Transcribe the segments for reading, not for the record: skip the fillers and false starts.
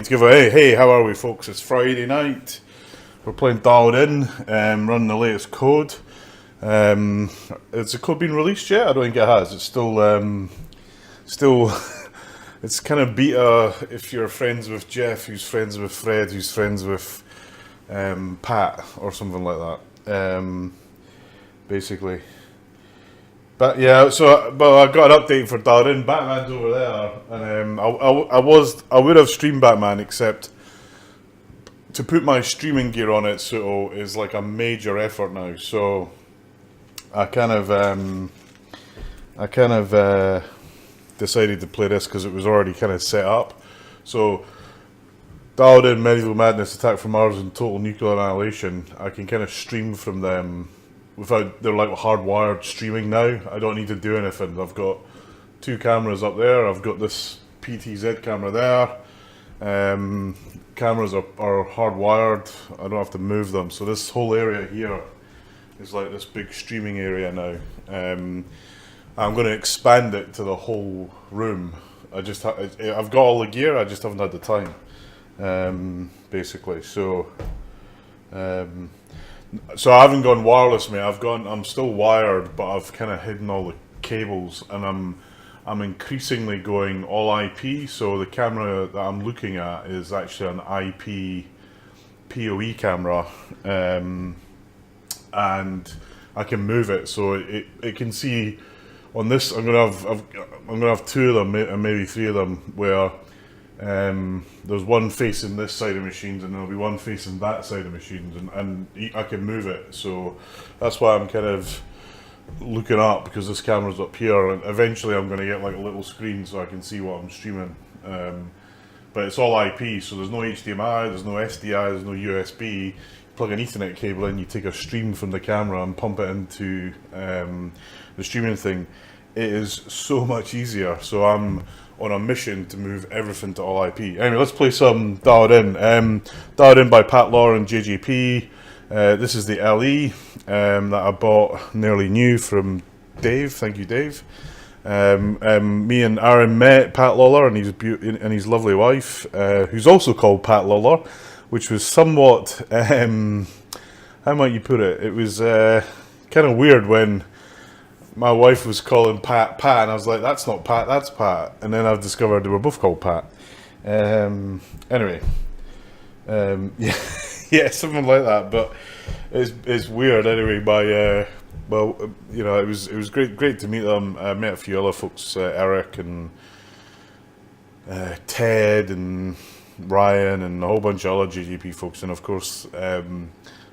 to give a hey, how are we, folks? It's Friday night. We're playing Dialed In, running the latest code. Has the code been released yet? I don't think it has. It's still, it's kind of beta if you're friends with Jeff, who's friends with Fred, who's friends with Pat, or something like that. Basically. But yeah, but I got an update for Dialed In. Batman's over there, and I would have streamed Batman, except to put my streaming gear on it so is like a major effort now. So I kind of decided to play this because it was already kind of set up. So Dialed In, Medieval Madness, Attack from Mars, and Total Nuclear Annihilation, I can kind of stream from them without, they're like hardwired streaming now. I don't need to do anything. I've got two cameras up there. I've got this PTZ camera there. Cameras are hardwired. I don't have to move them. So this whole area here is like this big streaming area now. I'm going to expand it to the whole room. I've got all the gear. I just haven't had the time. Basically, so I haven't gone wireless, mate. I'm still wired, but I've kind of hidden all the cables, and I'm increasingly going all IP. So the camera that I'm looking at is actually an IP PoE camera, and I can move it so it can see on this. I'm gonna have two of them, and maybe three of them, where there's one facing this side of machines, and there'll be one facing that side of machines, and I can move it. So that's why I'm kind of looking up, because this camera's up here, and eventually I'm going to get like a little screen so I can see what I'm streaming. But it's all IP, so there's no HDMI, there's no SDI, there's no USB. You plug an Ethernet cable in, you take a stream from the camera and pump it into the streaming thing. It is so much easier. So I'm on a mission to move everything to all IP. Anyway, let's play some Dialed In. Dialed In by Pat Law and JJP. This is the LE that I bought nearly new from Dave. Thank you, Dave. Me and Aaron met Pat Lawler and his lovely wife, who's also called Pat Lawler, which was somewhat, how might you put it? It was kind of weird when my wife was calling Pat, and I was like, that's not Pat, that's Pat. And then I've discovered they were both called Pat. Anyway, yeah, something like that. But it's weird anyway. Well, you know, it was great to meet them. I met a few other folks, Eric and Ted and Ryan and a whole bunch of other JJP folks, and of course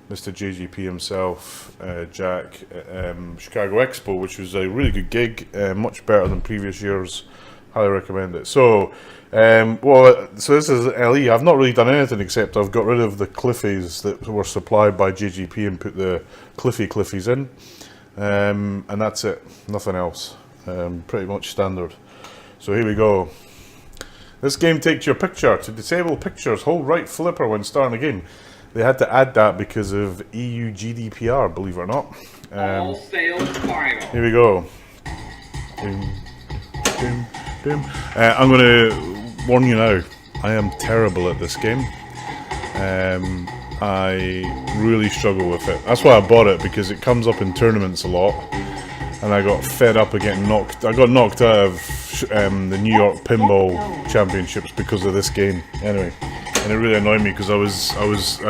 Mr. JJP himself, Jack, Chicago Expo, which was a really good gig, much better than previous years. Highly recommend it. So, so this is LE. I've not really done anything except I've got rid of the Cliffies that were supplied by JJP and put the Cliffies in, and that's it. Nothing else. Pretty much standard. So here we go. This game takes your picture. To disable pictures, hold right flipper when starting a game. They had to add that because of EU GDPR, believe it or not. All sales final. Here we go. I'm going to warn you now, I am terrible at this game. I really struggle with it. That's why I bought it, because it comes up in tournaments a lot. And I got fed up of getting knocked. I got knocked out of the New York Pinball Championships because of this game. Anyway. And it really annoyed me because I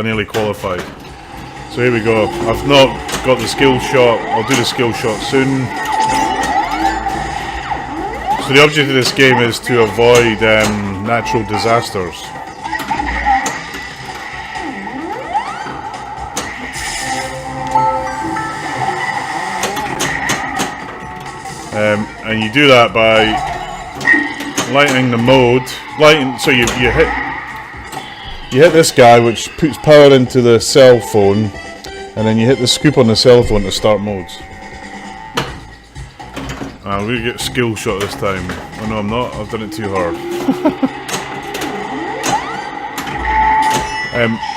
nearly qualified. So here we go. I've not got the skill shot. I'll do the skill shot soon. So the object of this game is to avoid natural disasters. And you do that by lightening the mode. So you hit this guy, which puts power into the cell phone, and then you hit the scoop on the cell phone to start modes. We're going to get skill shot this time. Oh no, I'm not. I've done it too hard.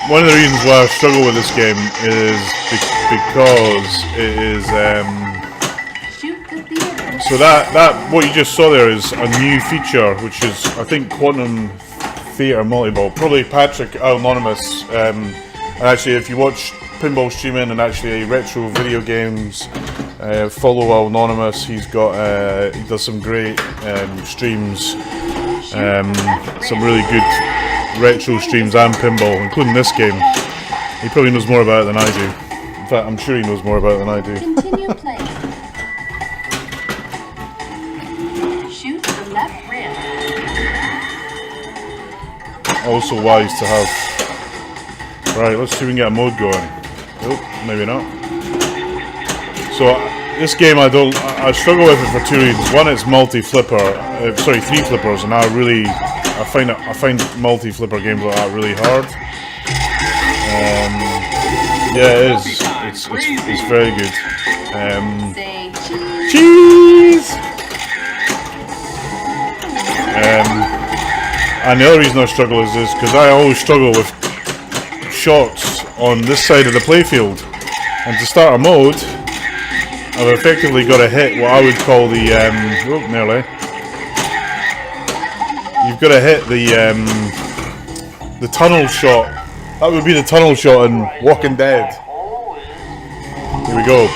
One of the reasons why I struggle with this game is because it is... so that what you just saw there is a new feature, which is, I think, Quantum theatre multi-ball. Probably Patrick Anonymous. And actually, if you watch Pinball streaming and actually retro video games, follow Anonymous. He's got he does some great streams, some really good retro streams and pinball, including this game. He probably knows more about it than I do. In fact, I'm sure he knows more about it than I do. Continue playing. Shoot the left rim. Also wise to have. Right, let's see if we can get a mode going. Nope, maybe not. So this game I struggle with it for two reasons. One, it's multi-flipper. Sorry, 3 flippers, and I find multi-flipper games like that really hard. Yeah, it is. It's very good. Say Cheese! And the other reason I struggle is this, because I always struggle with shots on this side of the playfield. And to start a mode, I've effectively got to hit what I would call the, nearly. You've got to hit the tunnel shot. That would be the tunnel shot in Walking Dead. Here we go.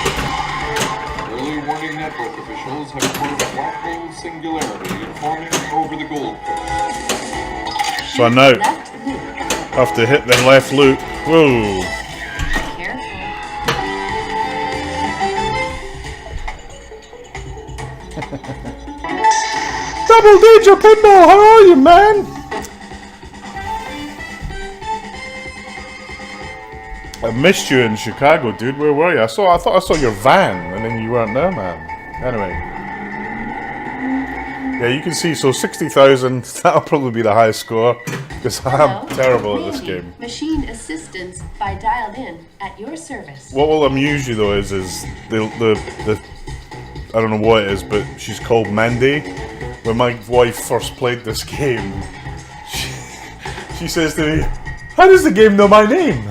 Early warning network officials have reported a black hole singularity forming over the Gold Coast. So I now left loop. have to hit the left loop. Whoa. Careful. Double Danger Pinball, how are you, man? I missed you in Chicago, dude. Where were you? I thought I saw your van, and then you weren't there, man. Anyway, yeah, you can see. So 60,000. That'll probably be the highest score because I'm terrible at this game. Machine assistance by dialed in at your service. What will amuse you though is the I don't know what it is, but she's called Mandy. When my wife first played this game, she says to me, "How does the game know my name?"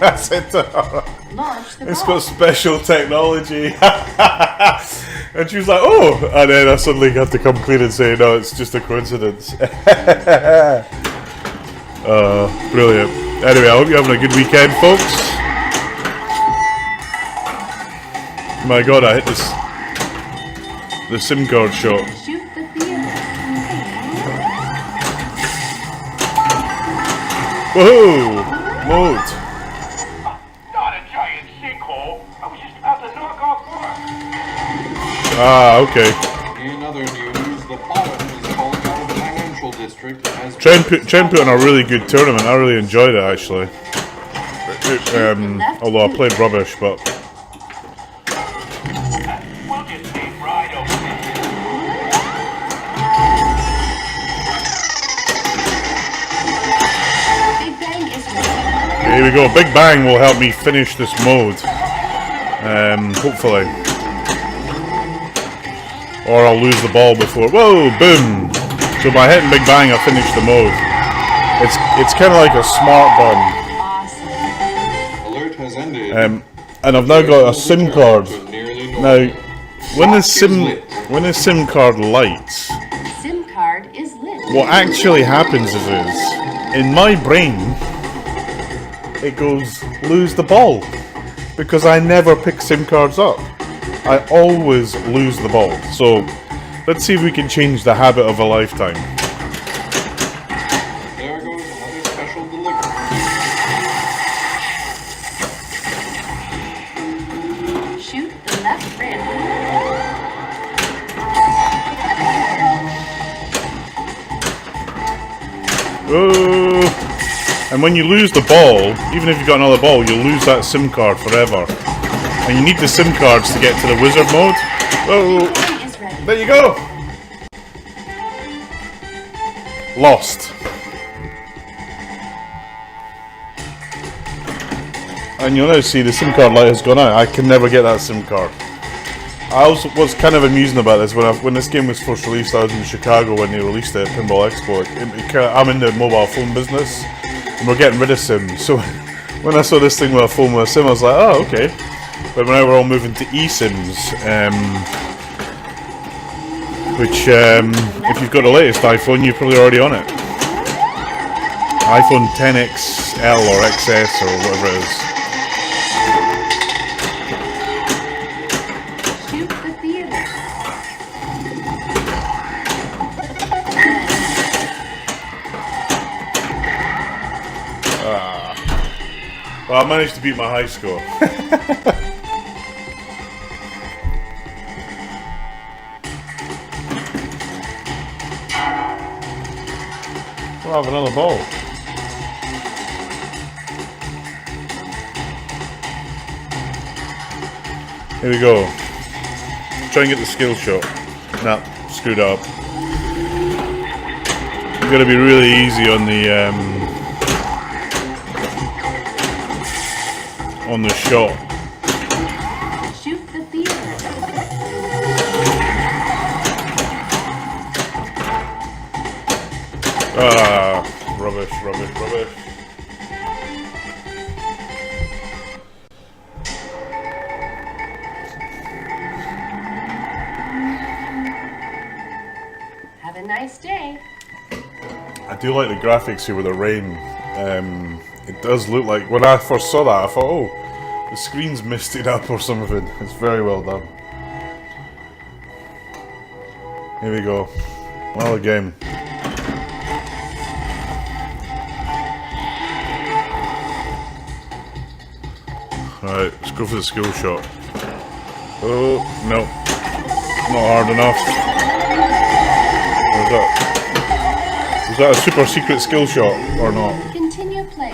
I said to her, Launch the "It's ball. got special technology." And she was like, "Oh," and then I suddenly had to come clean and say, "No, it's just a coincidence." Brilliant. Anyway, I hope you're having a good weekend, folks. My God, I hit the SIM card shot. Shoot the theater. Woohoo! Mode. Not a giant sinkhole. I was just about to knock off work. Ah, okay. In other news, the bottom is falling out of the financial district as Chen put on a really good tournament. I really enjoyed it, actually. Although I played rubbish, but We'll just stay right over there. Big Bang is ready. here we go. Big Bang will help me finish this mode. Hopefully. Or I'll lose the ball before. Whoa, boom! So by hitting Big Bang, I finish the mode. It's kind of like a smart gun. Awesome. alert has ended. And I've now got a SIM card. Nearly normal. Now, when the SIM card lights, SIM card is lit. what actually happens is in my brain, it goes, lose the ball. Because I never pick SIM cards up. I always lose the ball. So, let's see if we can change the habit of a lifetime. There goes another special delivery. Shoot the left rim. Oh. And when you lose the ball, even if you've got another ball, you'll lose that SIM card forever. And you need the SIM cards to get to the wizard mode. Oh, Big Bang is ready. there you go. Lost. And you'll now see the SIM card light has gone out. I can never get that SIM card. I also was kind of amusing about this when this game was first released. I was in Chicago when they released it at Pinball Expo. I'm in the mobile phone business, and we're getting rid of SIM. So when I saw this thing with a phone with a SIM, I was like, oh, okay. But now we're all moving to eSIMs, which if you've got the latest iPhone, you're probably already on it. iPhone XL or XS or whatever it is. Shoot the theater. Well, I managed to beat my high score. We'll have another ball. Here we go. Try and get the skill shot. Nah, screwed up. You've got to be really easy on the shot. Shoot the theater. Ah, rubbish, rubbish, rubbish. Have a nice day. I do like the graphics here with the rain. It does look like, when I first saw that, I thought, oh, the screen's misted up or something. It's very well done. Here we go. Another game. Alright, let's go for the skill shot. Oh, no. Not hard enough. What was that? Was that a super secret skill shot or not? Continue playing.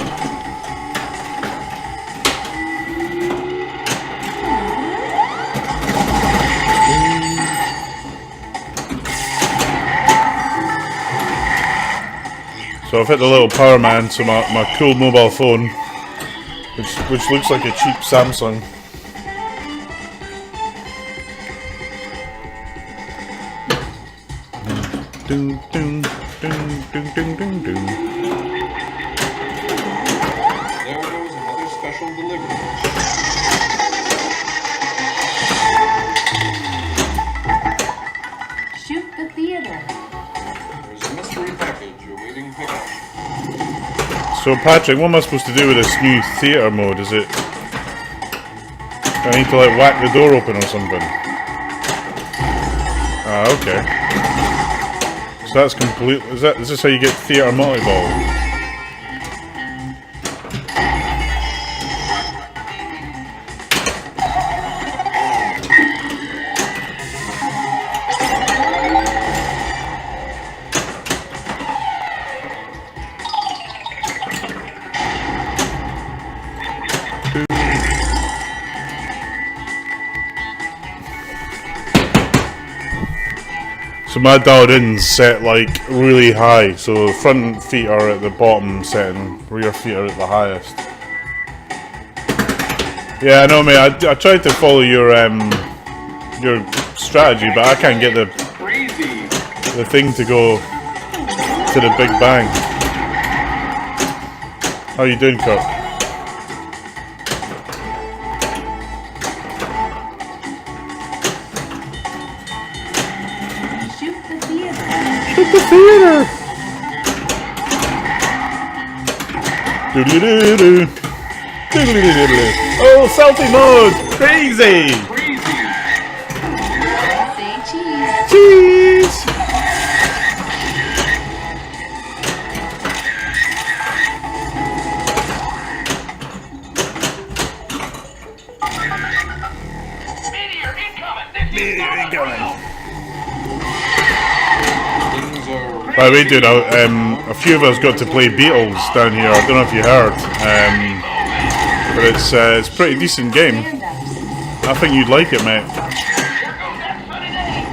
So I've hit the little power man to my cool mobile phone, which looks like a cheap Samsung. Ding, ding, ding, ding, ding, ding, ding. There goes another special delivery. Shoot the theater. There's a mystery package awaiting pickup. So Patrick, what am I supposed to do with this new theatre mode? Is it... I need to like whack the door open or something? Ah, okay. So that's complete... Is this how you get theatre multi-ball? So my dialed in's set like really high, so front feet are at the bottom setting, rear feet are at the highest. Yeah, I know, mate. I tried to follow your strategy, but I can't get the thing to go to the Big Bang. How you doing, Kurt? Shoot the theater. Shoot the theater! Doodly-doo-doo. Doodly-doo-doo-doo. Oh, selfie mode! Crazy! Say cheese. Cheese! Meteor incoming! This is Meteor not incoming. real. Things are By the way, dude, a few of us got to play Beatles down here. I don't know if you heard, but it's a pretty decent game. Stand-ups. I think you'd like it, mate. Here goes that sunny day.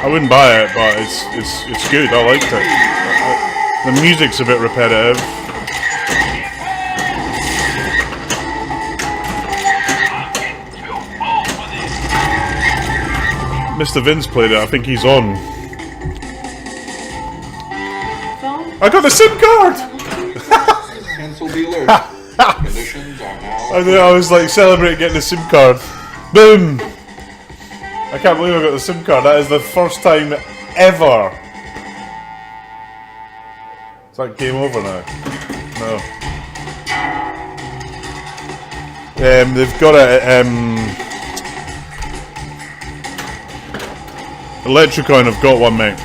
I wouldn't buy it, but it's good. I liked it. The music's a bit repetitive. I'm getting too full for this. Mr. Vince played it. I think he's on. Phone. I got the SIM card. cancel the alert. Conditions are now. I was like celebrating getting the SIM card. Boom! I can't believe I got the SIM card. That is the first time ever Is that game over now? No. They've got a Electricon have got one, mate.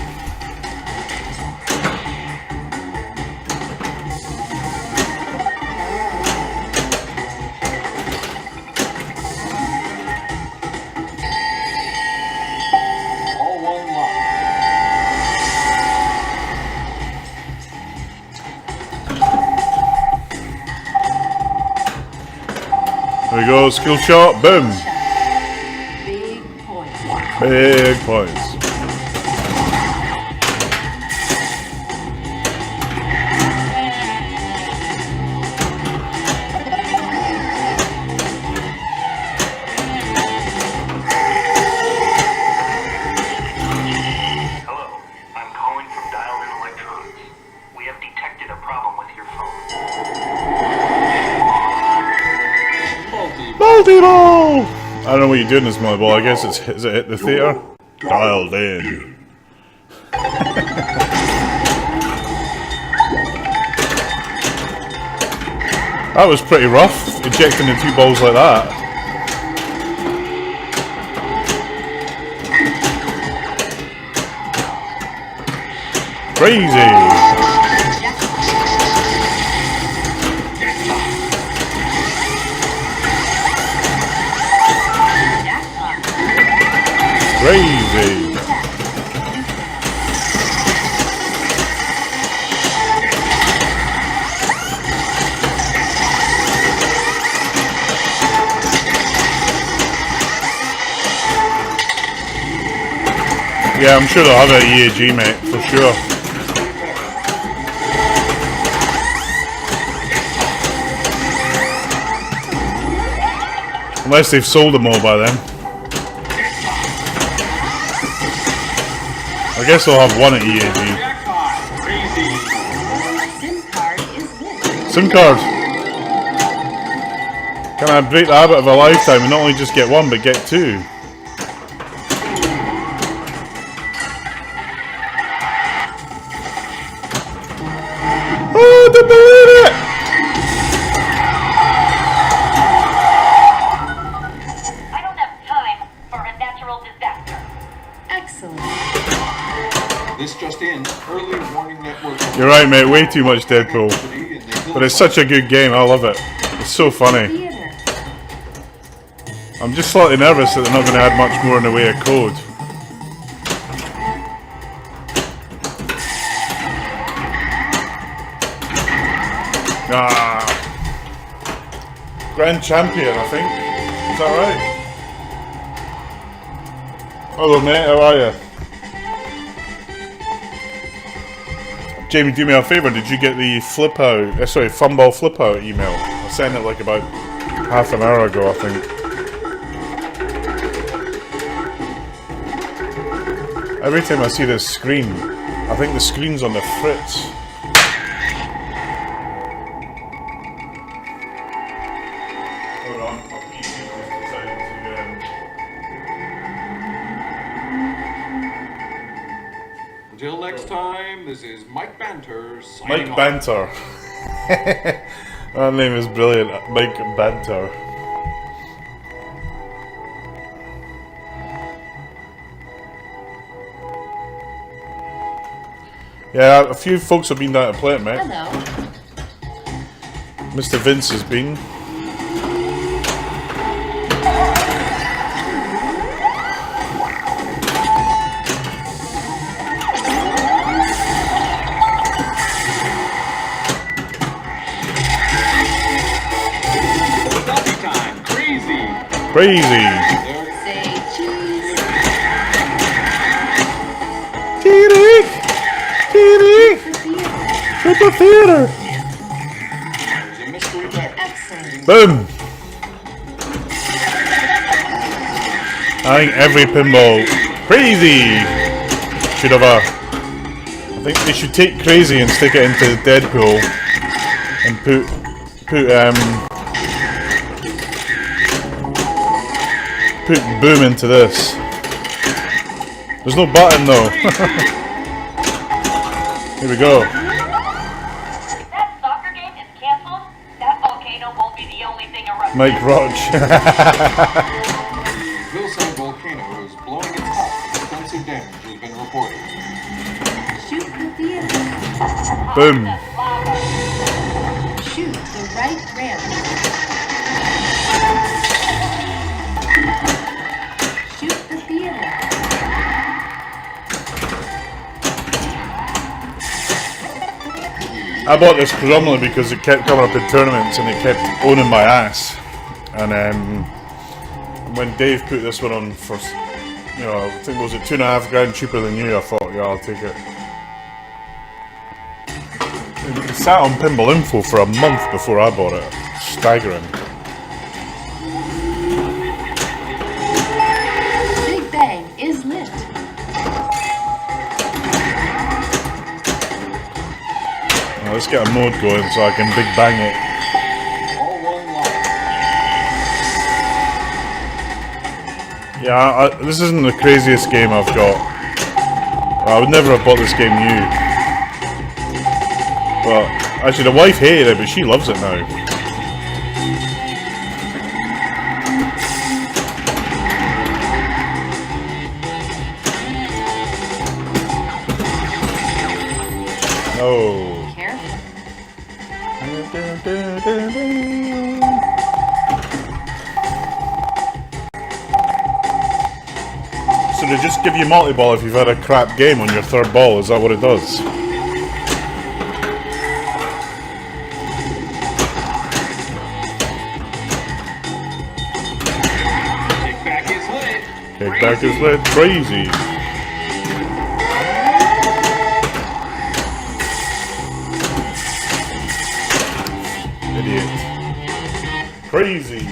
All one lot. There we go, skill shot, boom. Big points. Big points. Hello, I'm calling from Dialed In Electronics. We have detected a problem with your phone. Multi-ball! I don't know what you're doing this multi-ball. I guess it's is it hit the theater? Dialed in. That was pretty rough, ejecting the 2 balls like that. Crazy! Jackpot. Crazy! Yeah, I'm sure they'll have it at EAG, mate, for sure. Unless they've sold them all by then. I guess they'll have one at EAG. Jackpot. Crazy. SIM card is lit. SIM card! Can I break the habit of a lifetime and not only just get one, but get 2? Oh, don't believe it! I don't have time for a natural disaster. Excellent. This just in. Early warning network. You're right, mate. Way too much Deadpool. But it's such a good game. I love it. It's so funny. Theater. I'm just slightly nervous that they're not going to add much more in the way of code. Ah. Grand Champion, I think. Is that right? Hello, mate. How are you? Jamie, do me a favour. Did you get the flip out? Funball flip out email? I sent it like about half an hour ago, I think. Every time I see this screen, I think the screen's on the fritz. Hold on, my PC just decided to. Until next time, this is Mike Banter signing Mike off. Banter. That name is brilliant. Mike Banter. Yeah, a few folks have been down to play it, mate. Hello. Mr. Vince has been. Coffee time. Crazy. Crazy. There. Say cheese. Teeny! Teeny! For theater. At the theater! There's a mystery deck. Excellent. Boom! I think every pinball crazy should have a. I think they should take crazy and stick it into Deadpool and put boom into this. There's no button though. Here we go. Mike Roach. The hillside volcano is blowing its top. Extensive damage has been reported. Shoot the theater. Boom. Shoot the right ramp. Shoot the theater. I bought this predominantly because it kept coming up in tournaments and it kept owning my ass. And when Dave put this one on for, you know, I think was it $2.5 cheaper than you, I thought, yeah, I'll take it. It sat on Pinball Info for a month before I bought it. Staggering. Big Bang is lit. Now, let's get a mode going so I can big bang it. All one line. Yeah, this isn't the craziest game I've got. I would never have bought this game new. But actually, the wife hated it, but she loves it now. Oh. Careful. So they just give you multi-ball if you've had a crap game on your third ball, is that what it does? Kickback is lit. Kickback is lit. Crazy. Idiot. Crazy.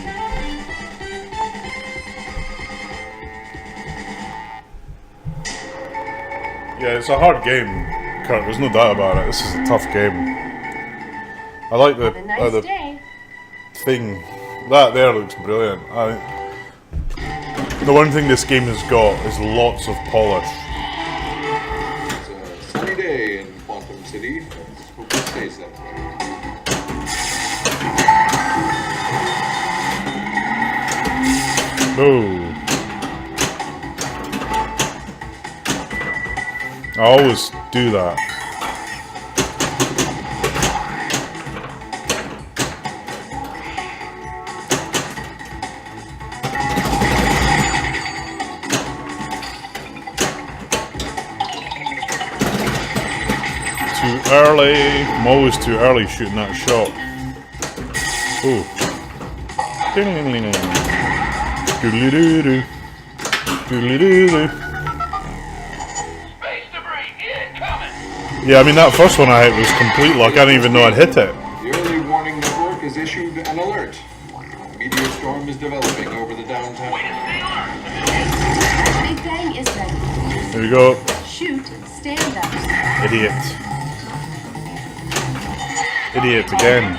Yeah, it's a hard game, Kurt. There's no doubt about it. This is a tough game. I like Have a nice the day. thing. That there looks brilliant. The one thing this game has got is lots of polish. It's a sunny day in Quantum City. Let's hope it stays that way. Oh. I always do that. Too early. I'm always too early shooting that shot. Ooh. Doodly-doo-doo. Doodly-doo-doo. Space debris incoming! Yeah, I mean, that first one I hit was complete luck. I didn't even know I'd hit it. The early warning network has issued an alert. A meteor storm is developing over the downtown. Big Bang is ready. There we go. Shoot, stand up. Idiot. Idiot again.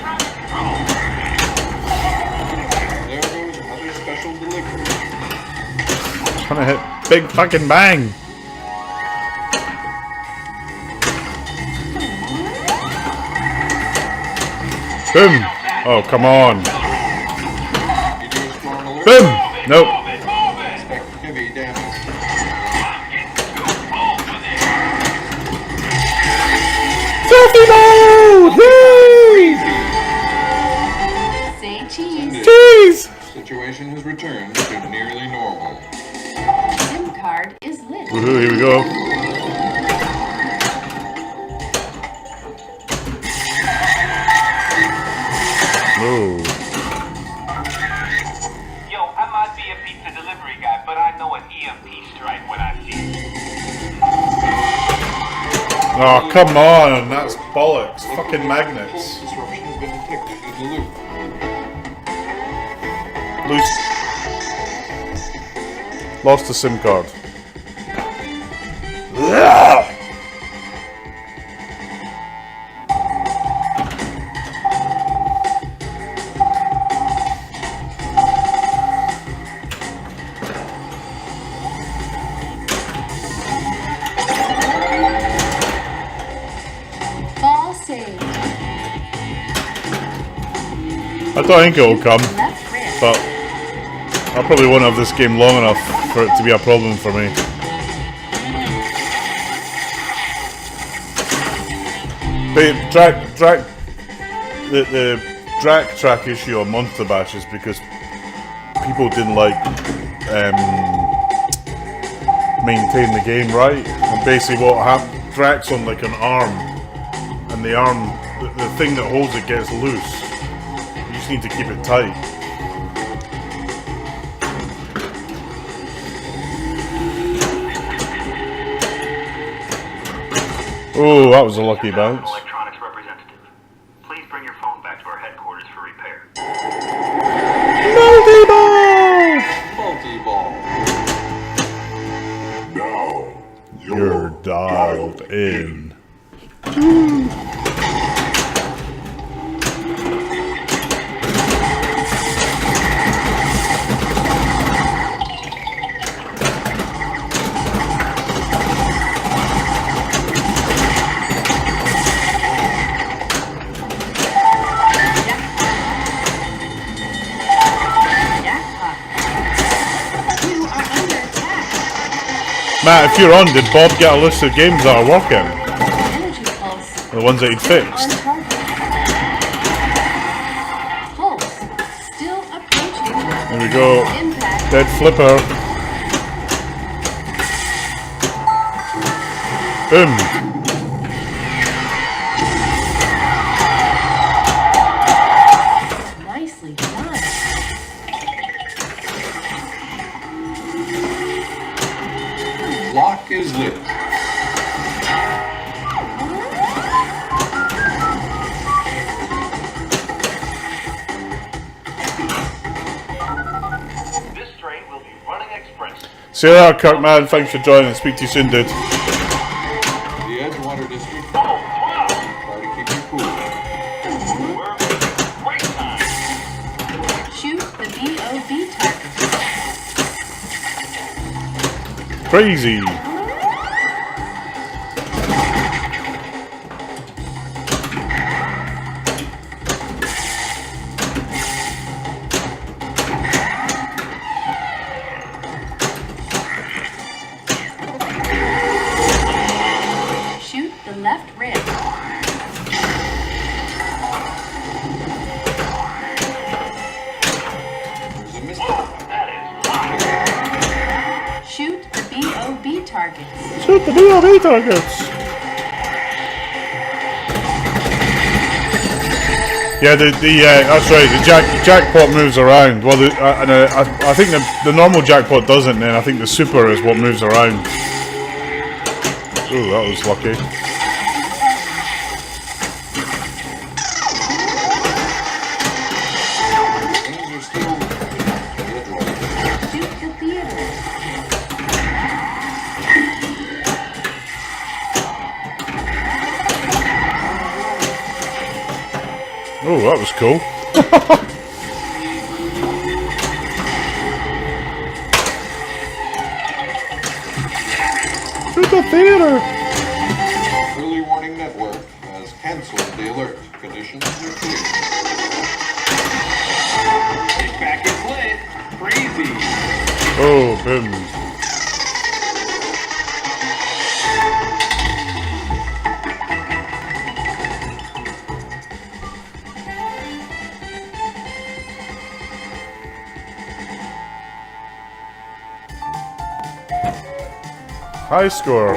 There goes another special delivery. Trying to hit big fucking bang. Boom. Oh, come on. Meteor storm alert. Boom. Nope. Expect heavy damage. Selfie mode! Yay! Say cheese. Jeez! Situation has returned to nearly normal. SIM card is lit. Woohoo, here we go. Whoa. Yo, I might be a pizza delivery guy, but I know an EMP strike when I see it. Oh, come on. That's bollocks. Fucking magnets. Pulse disruption has been detected in the loop. Lost the SIM card. Ball saved. I don't think it'll come. Left ramp. but I probably won't have this game long enough for it to be a problem for me. But the drag track issue on Monster Bash is because people didn't like maintain the game right, and basically what happened, Drag's on like an arm, and the arm, the thing that holds it gets loose. You just need to keep it tight. Oh, that was a lucky bounce. Electronics representative. Please bring your phone back to our headquarters for repair. Multi-ball. Now You're dialed in. Jackpot. You are under attack. Matt, if you're on, did Bob get a list of games that are working? Energy pulse. The ones that he'd On fixed? target. Pulse. Still approaching. There we go. Impact. Dead flipper. Boom. Nicely done. Lock is lit. This train will be running express. See you there, Kirkman. Thanks for joining. Speak to you soon, dude. The Edgewater District. Oh, wow! Try to keep you cool. We're making great time. Shoot the BOB target. Crazy. Shoot the left rim. There's a missile. That is hot. Shoot the BOB targets. Shoot the BOB targets. Yeah, that's right. The jackpot moves around. Well, I think the normal jackpot doesn't. Then I think the super is what moves around. Ooh, that was lucky. Things are still Edgewater. Shoot the theater. Oh, that was cool. Shoot the theater. Early Warning Network has canceled the alert. Conditions are clear. Back is lit. Crazy. Oh, boom. High score.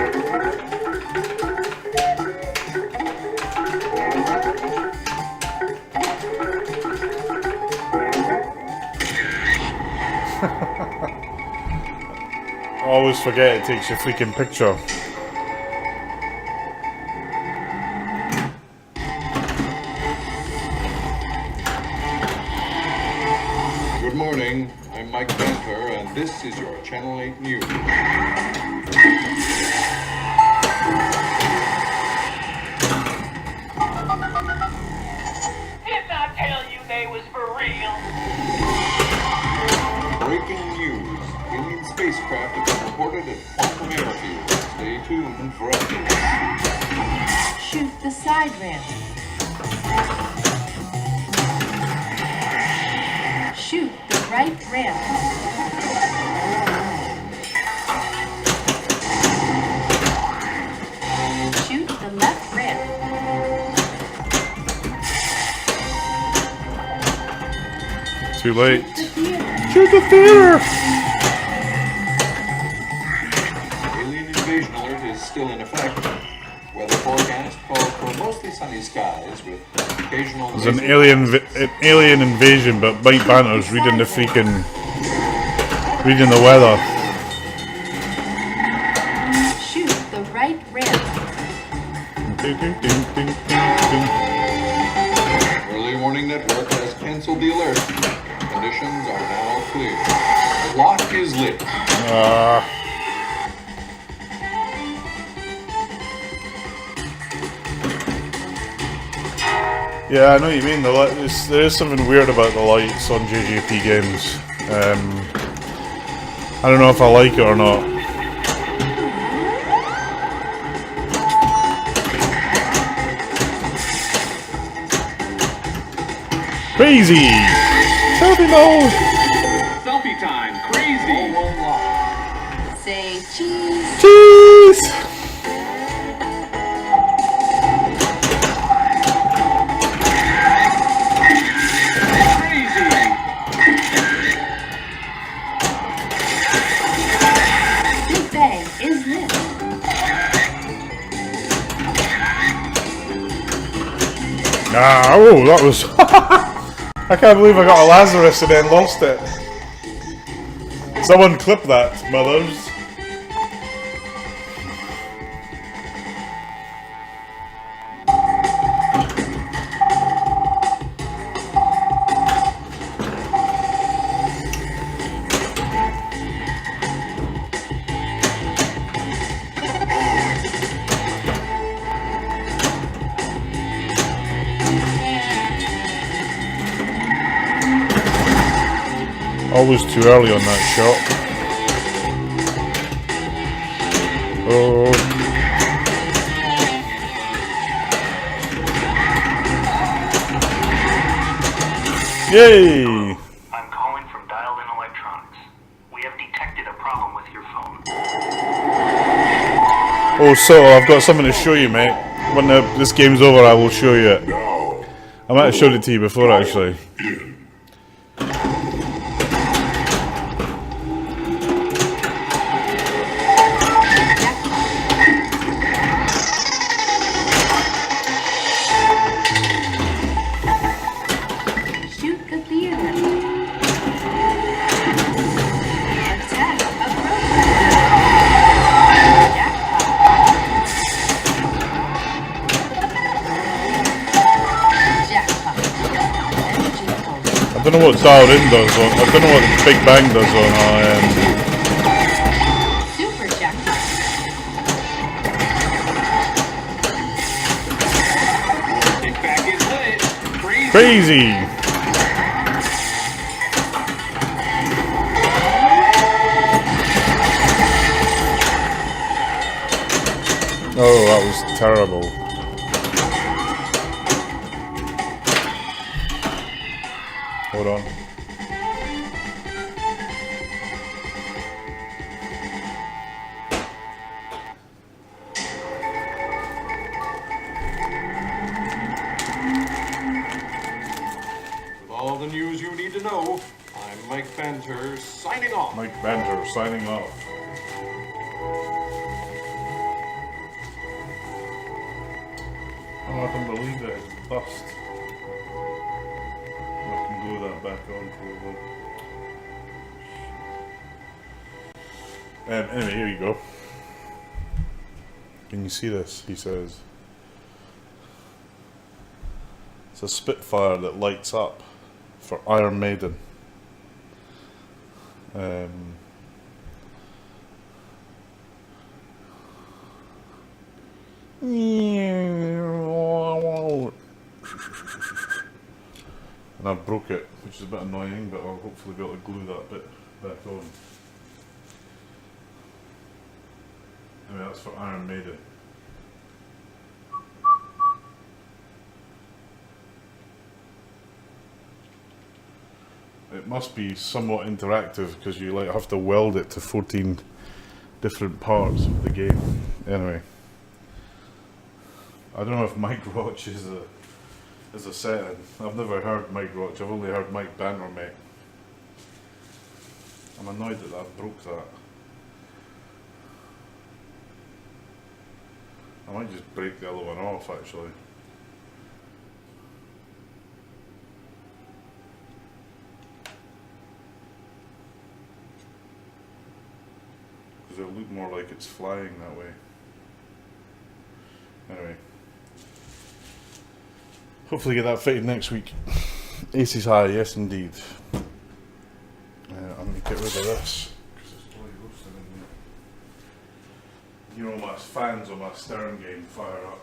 Always forget it takes your freaking picture. Good morning. I'm Mike Banter, and this is your Channel 8 News. Didn't I tell you they was for real? Breaking news. Alien spacecraft have been reported at Quantum Airfield. Stay tuned for updates. Shoot the side rim. Shoot the right ramp. Shoot the left ramp. Too late. Shoot the theater. Shoot the theater! Alien invasion alert is still in effect. Weather forecast calls for mostly sunny skies with occasional. There's an alien invasion, but Mike Banter's reading the weather. Shoot the right ramp. Early warning network has canceled the alert. Conditions are now clear. The lock is lit. Yeah, I know what you mean. There is something weird about the lights on JJP games. I don't know if I like it or not. Crazy! Selfie mode! Selfie time. Crazy. All one lock. Say cheese. Cheese! Big Bang is lit. Oh, that was... I can't believe I got a Lazarus and then lost it. Someone clip that, mothers. Always too early on that shot. Oh. Yay! I'm calling from Dialed In Electronics. We have detected a problem with your phone. Oh, so I've got something to show you, mate. When this game's over, I will show you it. I might have showed it to you before, actually. Shoot the theater. Attack approaching. Jackpot. Energy pump. I don't know what Dialed In does on. I don't know what Big Bang does on. Super jackpot. Get back is lit. Crazy. Crazy! Oh, that was terrible. Hold on. With all the news you need to know, I'm Mike Banter signing off. Mike Banter signing off. Oh, I can believe it. It's bust. I can glue that back on probably. Anyway, here you go. Can you see this? He says. It's a Spitfire that lights up for Iron Maiden. And I broke it, which is a bit annoying, but I'll hopefully be able to glue that bit back on. Anyway, that's for Iron Maiden. must be somewhat interactive because you like have to weld it to 14 different parts of the game. Anyway, I don't know if Mike Roach is a setting. I've never heard Mike Roach. I've only heard Mike Banter, mate. I'm annoyed that I broke that. I might just break the other one off actually. Because it'll look more like it's flying that way. Anyway. Hopefully get that fitted next week. Aces high, yes indeed. I'm going to get rid of this. Because it's bloody roasting in here. You know, my fans on my Stern game fire up.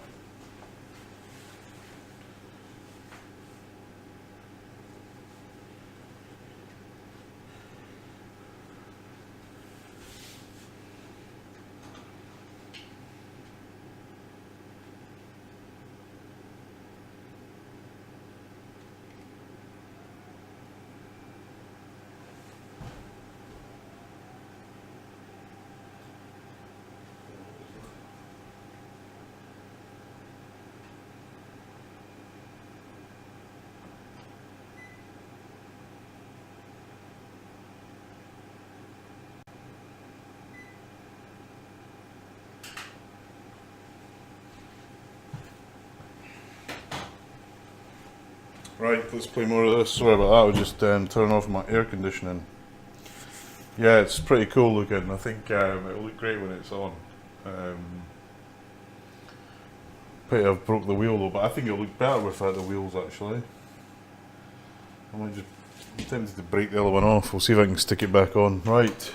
Right, let's play more of this. Sorry about that, I'll just turn off my air conditioning. Yeah, it's pretty cool looking. I think it'll look great when it's on. Pity I've broke the wheel though, but I think it'll look better without the wheels actually. I'm tempted to break the other one off. We'll see if I can stick it back on. Right.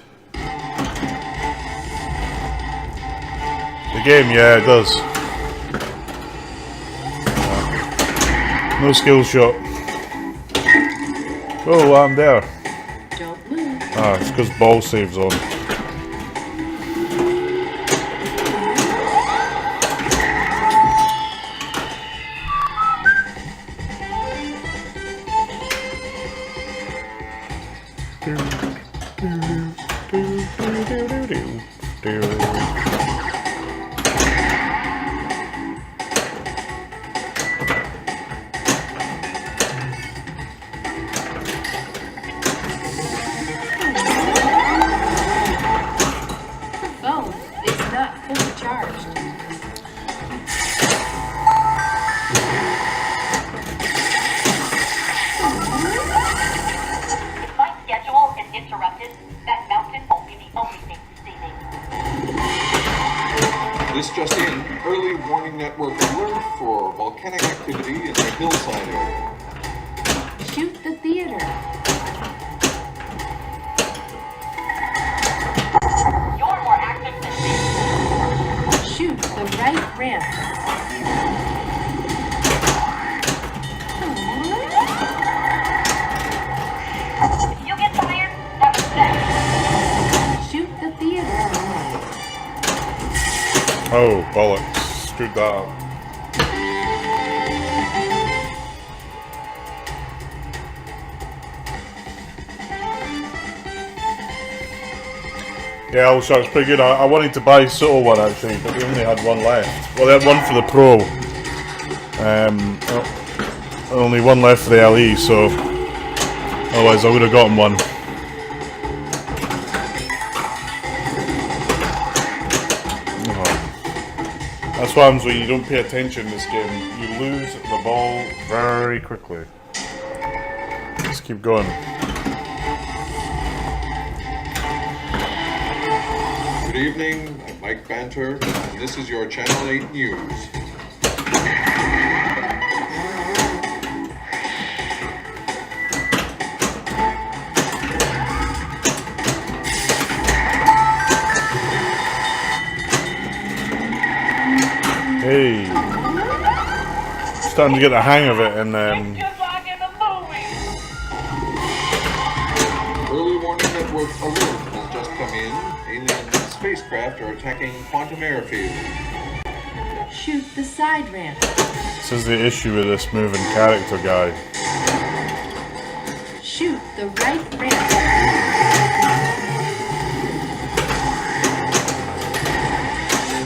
The game, yeah, it does. No skill shot. Oh, I'm there. Don't move. Ah, it's because ball saves on. Phone is not fully charged. If my schedule is interrupted, that mountain won't be the only thing steaming. This just in, early warning network alert for volcanic activity in the hillside area. Shoot the theater. You're more active than me. Shoot the right ramp. If you get tired, have a sex. Shoot the theater. Oh, bollocks. Screwed that up. Yeah, Old Shark's pretty good. I wanted to buy Soto one actually, but they only had one left. Well, they had one for the Pro. Only one left for the LE, so otherwise I would have gotten one. That's what happens when you don't pay attention in this game. You lose the ball very quickly. Let's keep going. Good evening, I'm Mike Banter, and this is your Channel 8 News. Hey, starting to get the hang of it, and Just like in the movie. Early warning network alert has just come in. Alien spacecraft are attacking quantum airfield. Shoot the side ramp. this is the issue with this moving character guide. Shoot the the right ramp.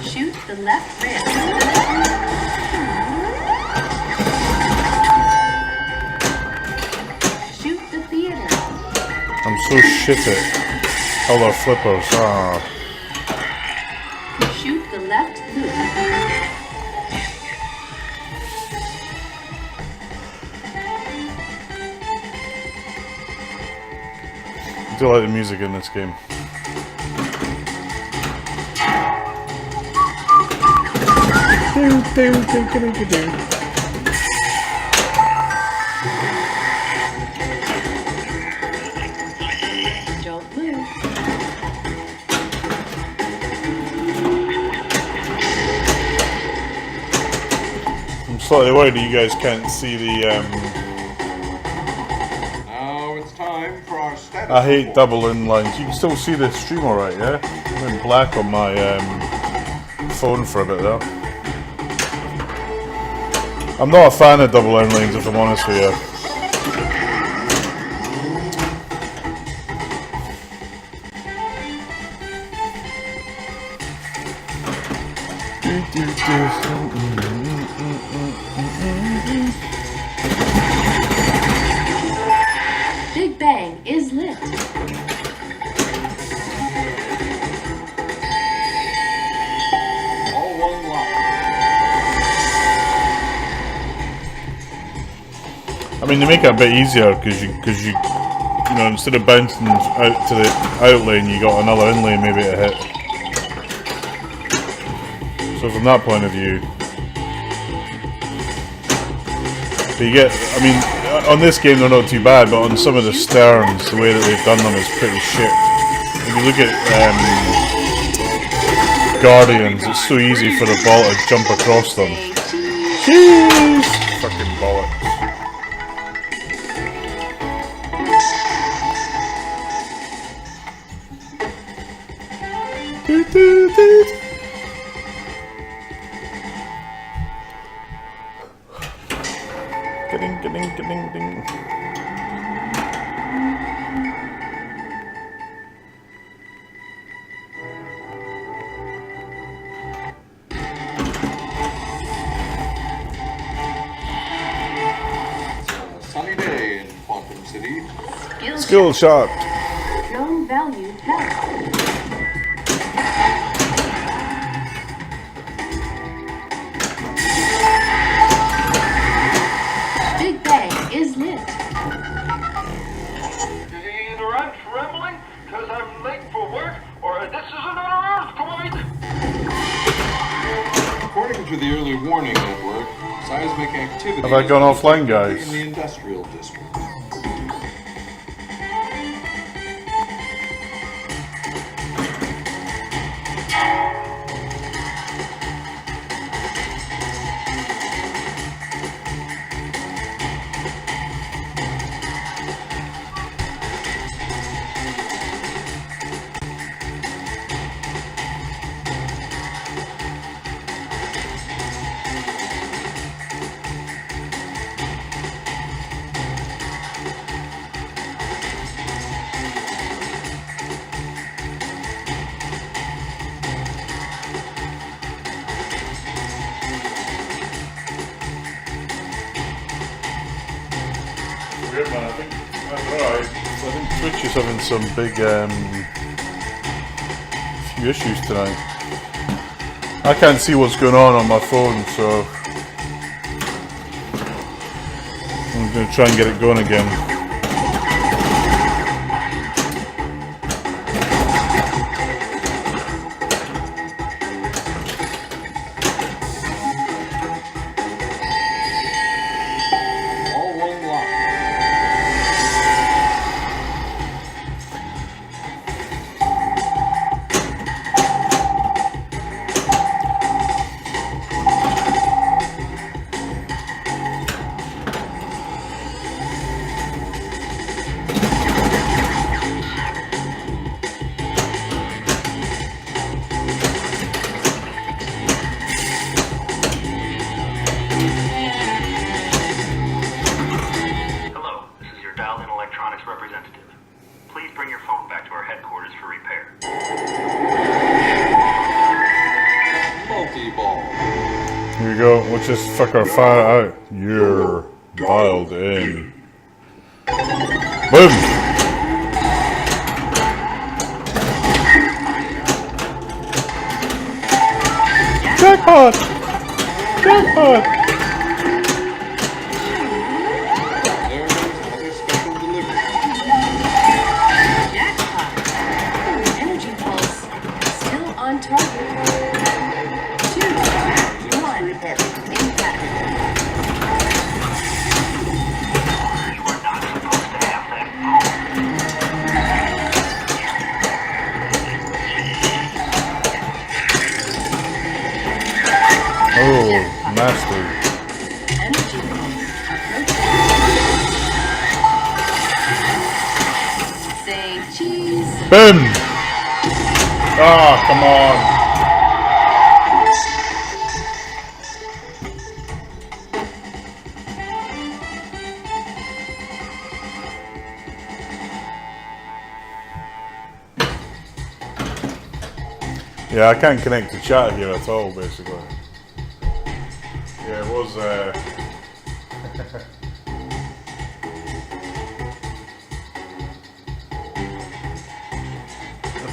Shoot the left ramp. Shoot the theater. I'm so shit at color flippers. Ah. Shoot the left loop. I do like the music in this game. Don't move. I'm slightly worried that you guys can't see the. Now it's time for our status I hate report. double inlines. You can still see the stream alright, yeah? I went black on my phone for a bit there. I'm not a fan of double inlines, if I'm honest with you. Big Bang is lit. All one lot. I mean, they make it a bit easier because you know, instead of bouncing out to the out lane, you got another in lane maybe to hit. So from that point of view, but you get, I mean, on this game they're not too bad, but on some of the sterns, the way that they've done them is pretty shit. If you look at Guardians, it's so easy for the ball to jump across them. Jeez! Fucking bollocks. Doot, doot, doot. Ding, ding, ding, ding. A sunny day in Quantum City. Skill shot. Drone value held. Big Bang is lit. Either I'm trembling because I'm late for work, or this is another earthquake. According to the early warning network, seismic activity Have I gone is offline, detected guys? in the industrial district. Weird, man. I think Twitch is having some big few issues tonight. I can't see what's going on my phone, so I'm going to try and get it going again. All one lot. call. Here we go. Let's just fuck our fire out. You're dialed in. Boom! Jackpot! Jackpot! There is another special delivery. Jackpot. Energy pulse still on target. 2, 1, impact. You are not supposed to have that phone. Oh, master. Energy pulse approaching. Say cheese. Boom! Ah, come on. Yeah, I can't connect to chat here at all, basically. Yeah, it was, the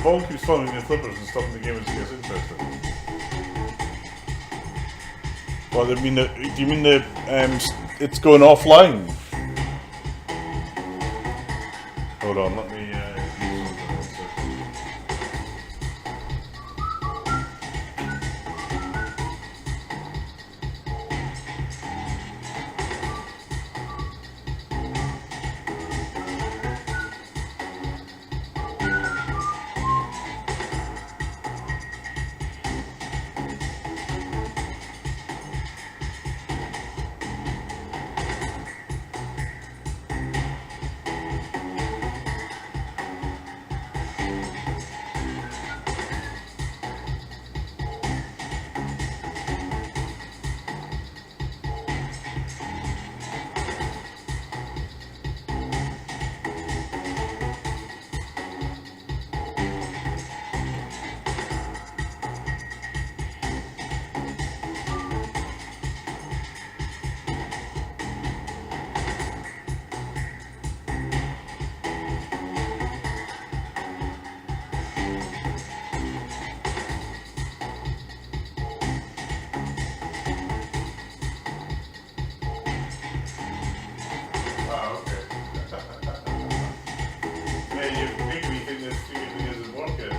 phone keeps following your flippers and stopping the game as it gets interesting. Well, do you mean the, it's going offline? Hold on, let me, you make me think this thing isn't working.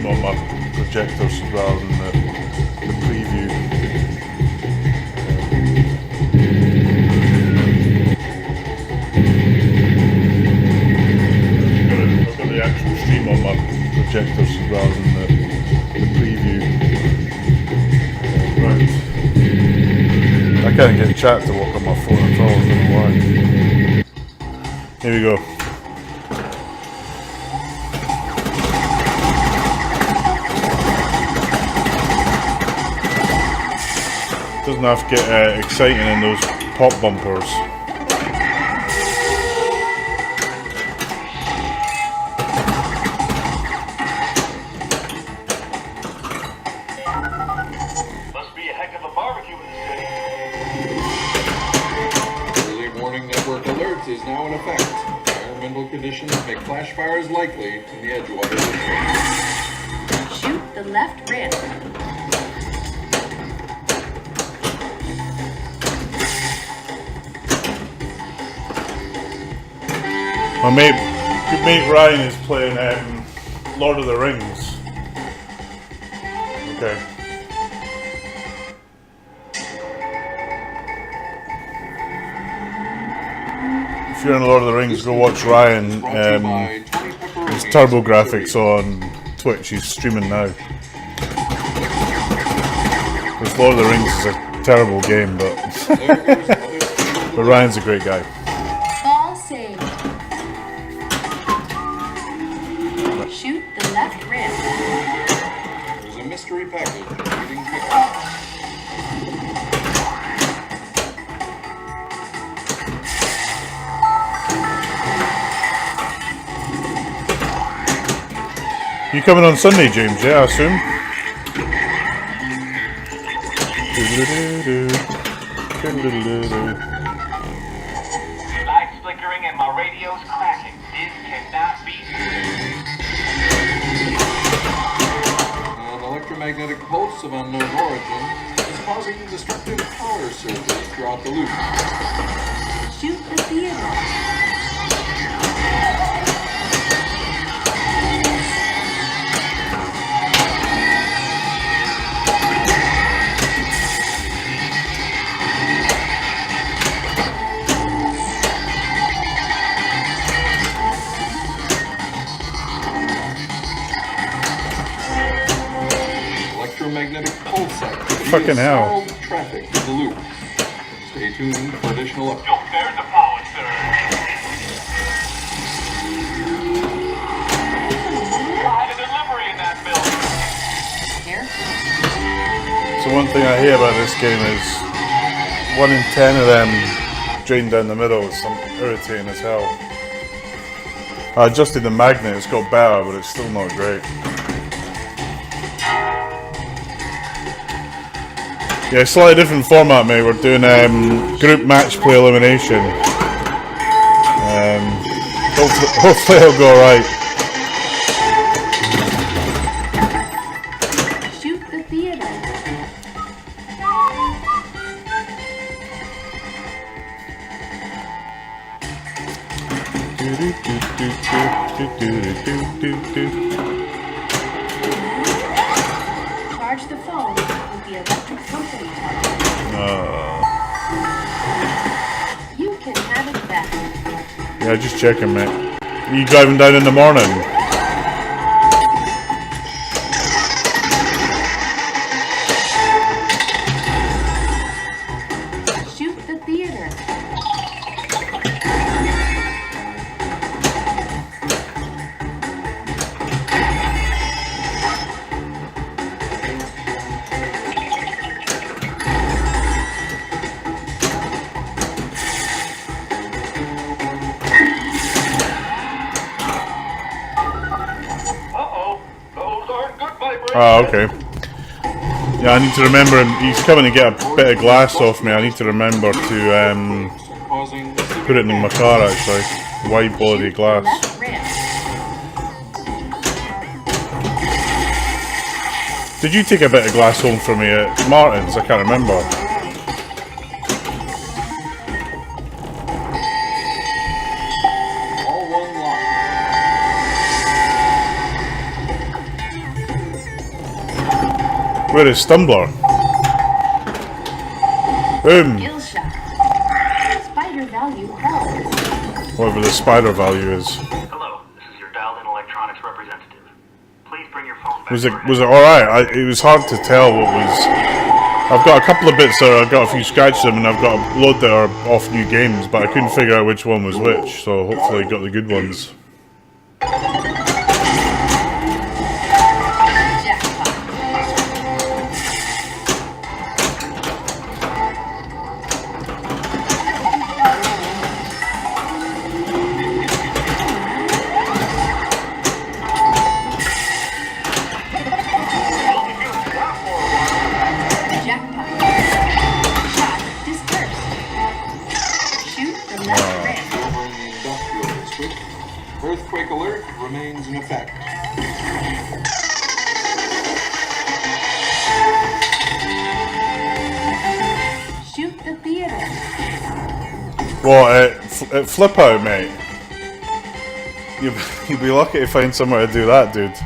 On my projectors rather than the preview. I've got the actual stream on my projectors rather than the preview. Right. I can't get chat to work on my phone at all, I don't know why. Here we go. Doesn't have to get exciting in those pop bumpers. Must be a heck of a barbecue in this city. Early warning network alert is now in effect. Environmental conditions make flash fires likely in the Edgewater district. the left ramp. My good mate Ryan is playing Lord of the Rings. Okay. If you're in Lord of the Rings, go watch Ryan. His Turbo Graphics on Twitch. He's streaming now. Because Lord of the Rings is a terrible game, but but Ryan's a great guy. Ball saved. Shoot the left ramp. There's a mystery package awaiting pickup. You coming on Sunday, James? Yeah, I assume. Lights flickering and my radio's cracking. This cannot be. An electromagnetic pulse of unknown origin is causing destructive power surges throughout the loop. Shoot the theater. Electromagnetic pulse activity Fucking hell. stalled traffic in the loop. Stay tuned for additional updates. Yo, there's a power surge. Got a delivery in that building. Careful. So one thing I hate about this game is 1 in 10 of them drain down the middle. It's irritating as hell. I adjusted the magnet, it's got better, but it's still not great. Yeah, slightly different format, mate. We're doing group match play elimination. Hopefully it'll go alright. Shoot the theater. Charge the phone with the electric company charger. You can have it back. Yeah, just checking, mate. Are you driving down in the morning? Shoot the theater. Uh-oh. Those aren't good vibrations. Oh, okay. Yeah, I need to remember him. He's coming to get a bit of glass off me. I need to remember to Causing put it in my car, actually. Wide body Shoot the glass. left ramp. Did you take a bit of glass home for me at Martin's? I can't remember. all one line. Where is Stumbler? Boom! Kill shot. Spider value held. Whatever the spider value is. Hello, this is your dialed-in electronics representative. Please bring your phone back. Was it alright? It was hard to tell what was... I've got a couple of bits there, I've got a few scratches them, and I've got a load that are off new games, but I couldn't figure out which one was which, so hopefully I got the good ones. Jackpot. Jackpot. Shot dispersed. Shoot the left ramp. Over in the industrial district. Earthquake alert remains What, at Flip Out, mate? You'd be lucky to find somewhere to do that, dude.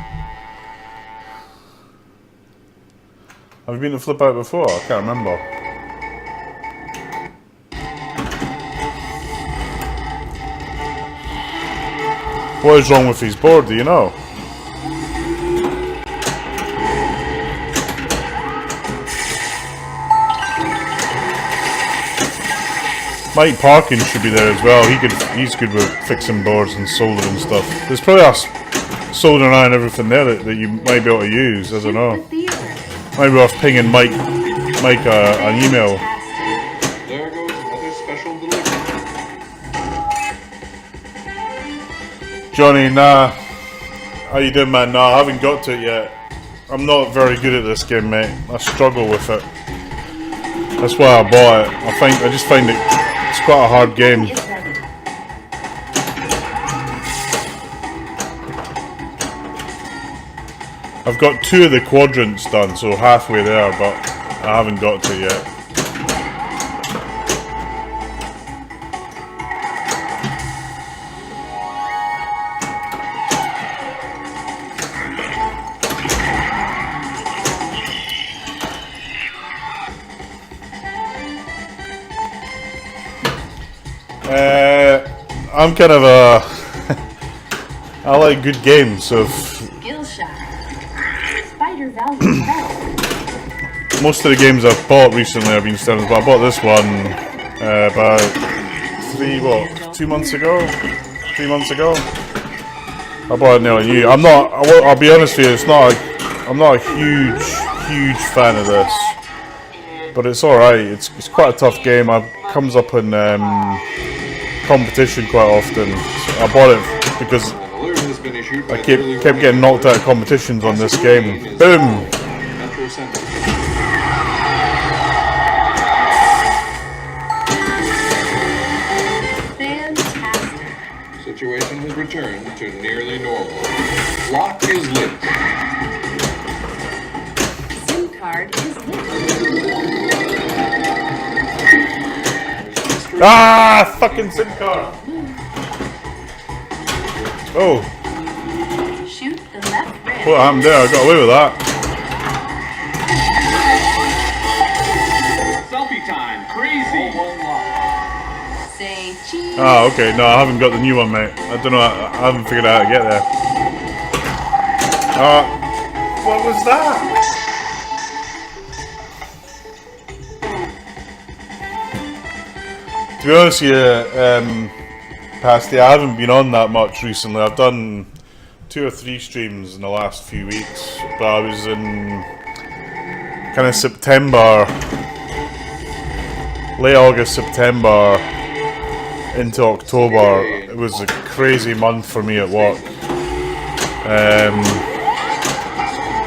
Have you been to Flip Out before? I can't remember. What is wrong with his board, do you know? Mike Parkin should be there as well. He's good with fixing boards and soldering stuff. There's probably a soldering iron and everything there that you might be able to use. I don't know. Might be worth pinging Mike an email. There goes another special delivery. Johnny, nah. How you doing, man? Nah, I haven't got to it yet. I'm not very good at this game, mate. I struggle with it. That's why I bought it. I just find it's quite a hard game. I've got 2 of the quadrants done, so halfway there, but I haven't got to it yet. I'm kind of a... I like good games, so... Skill shot. Spider value hell. Most of the games I've bought recently have been standards, but I bought this one about 2 months ago? 3 months ago? I bought it nearly new. I'll be honest with you, I'm not a huge fan of this. But it's alright, it's quite a tough game. It comes up in competition quite often. I bought it because I kept getting knocked out of competitions on this game. Boom! Fantastic. Situation has returned to nearly normal. Lock is lit. SIM card is lit. Ah! Fucking SIM card! Oh! Shoot the left rim. What happened there? I got away with that. Selfie time, crazy. Say cheese. Ah, okay. No, I haven't got the new one, mate. I don't know. I haven't figured out how to get there. What was that? To be honest with you, Pasty, I haven't been on that much recently. I've done 2 or 3 streams in the last few weeks, but I was in kind of September, late August, September into October. It was a crazy month for me at work.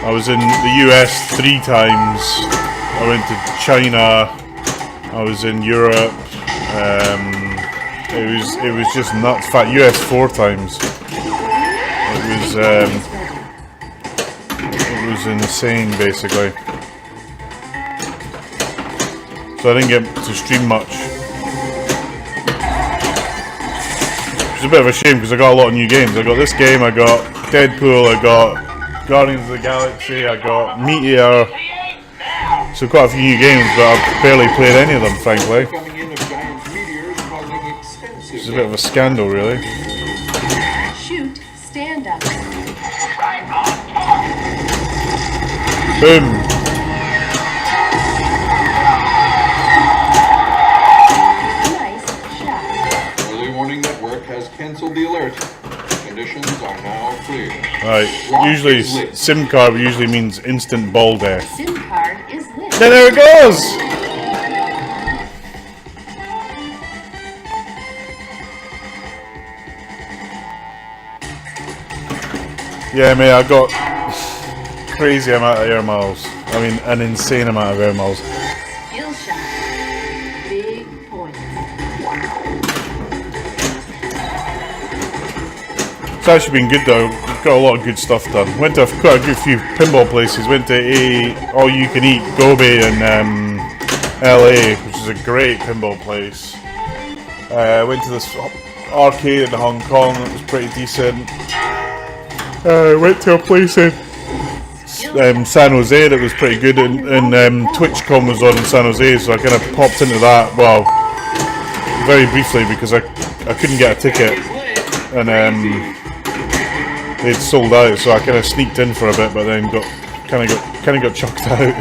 I was in the US 3 times. I went to China. I was in Europe. It was just nuts. In fact, US 4 times. It was insane, basically. So I didn't get to stream much. It's a bit of a shame because I got a lot of new games. I got this game, I got Deadpool, I got Guardians of the Galaxy, I got Meteor. So quite a few new games, but I've barely played any of them, frankly. It's a bit of a scandal, really. Shoot, stand up. Boom! Nice shot. Early warning network has cancelled the alert. Conditions are now clear. Right, usually SIM card usually means instant ball death. SIM card is lit. There it goes! Yeah, mate, I got crazy amount of air miles. I mean, an insane amount of air miles. Skill shot. Big point. It's actually been good though. We've got a lot of good stuff done. Went to quite a good few pinball places. Went to All You Can Eat Gobe in LA, which is a great pinball place. Went to this arcade in Hong Kong. It was pretty decent. Went to a place in San Jose that was pretty good, and TwitchCon was on in San Jose, so I kind of popped into that. Well, very briefly because I couldn't get a ticket, and they'd sold out, so I kind of sneaked in for a bit, but then kind of got chucked out.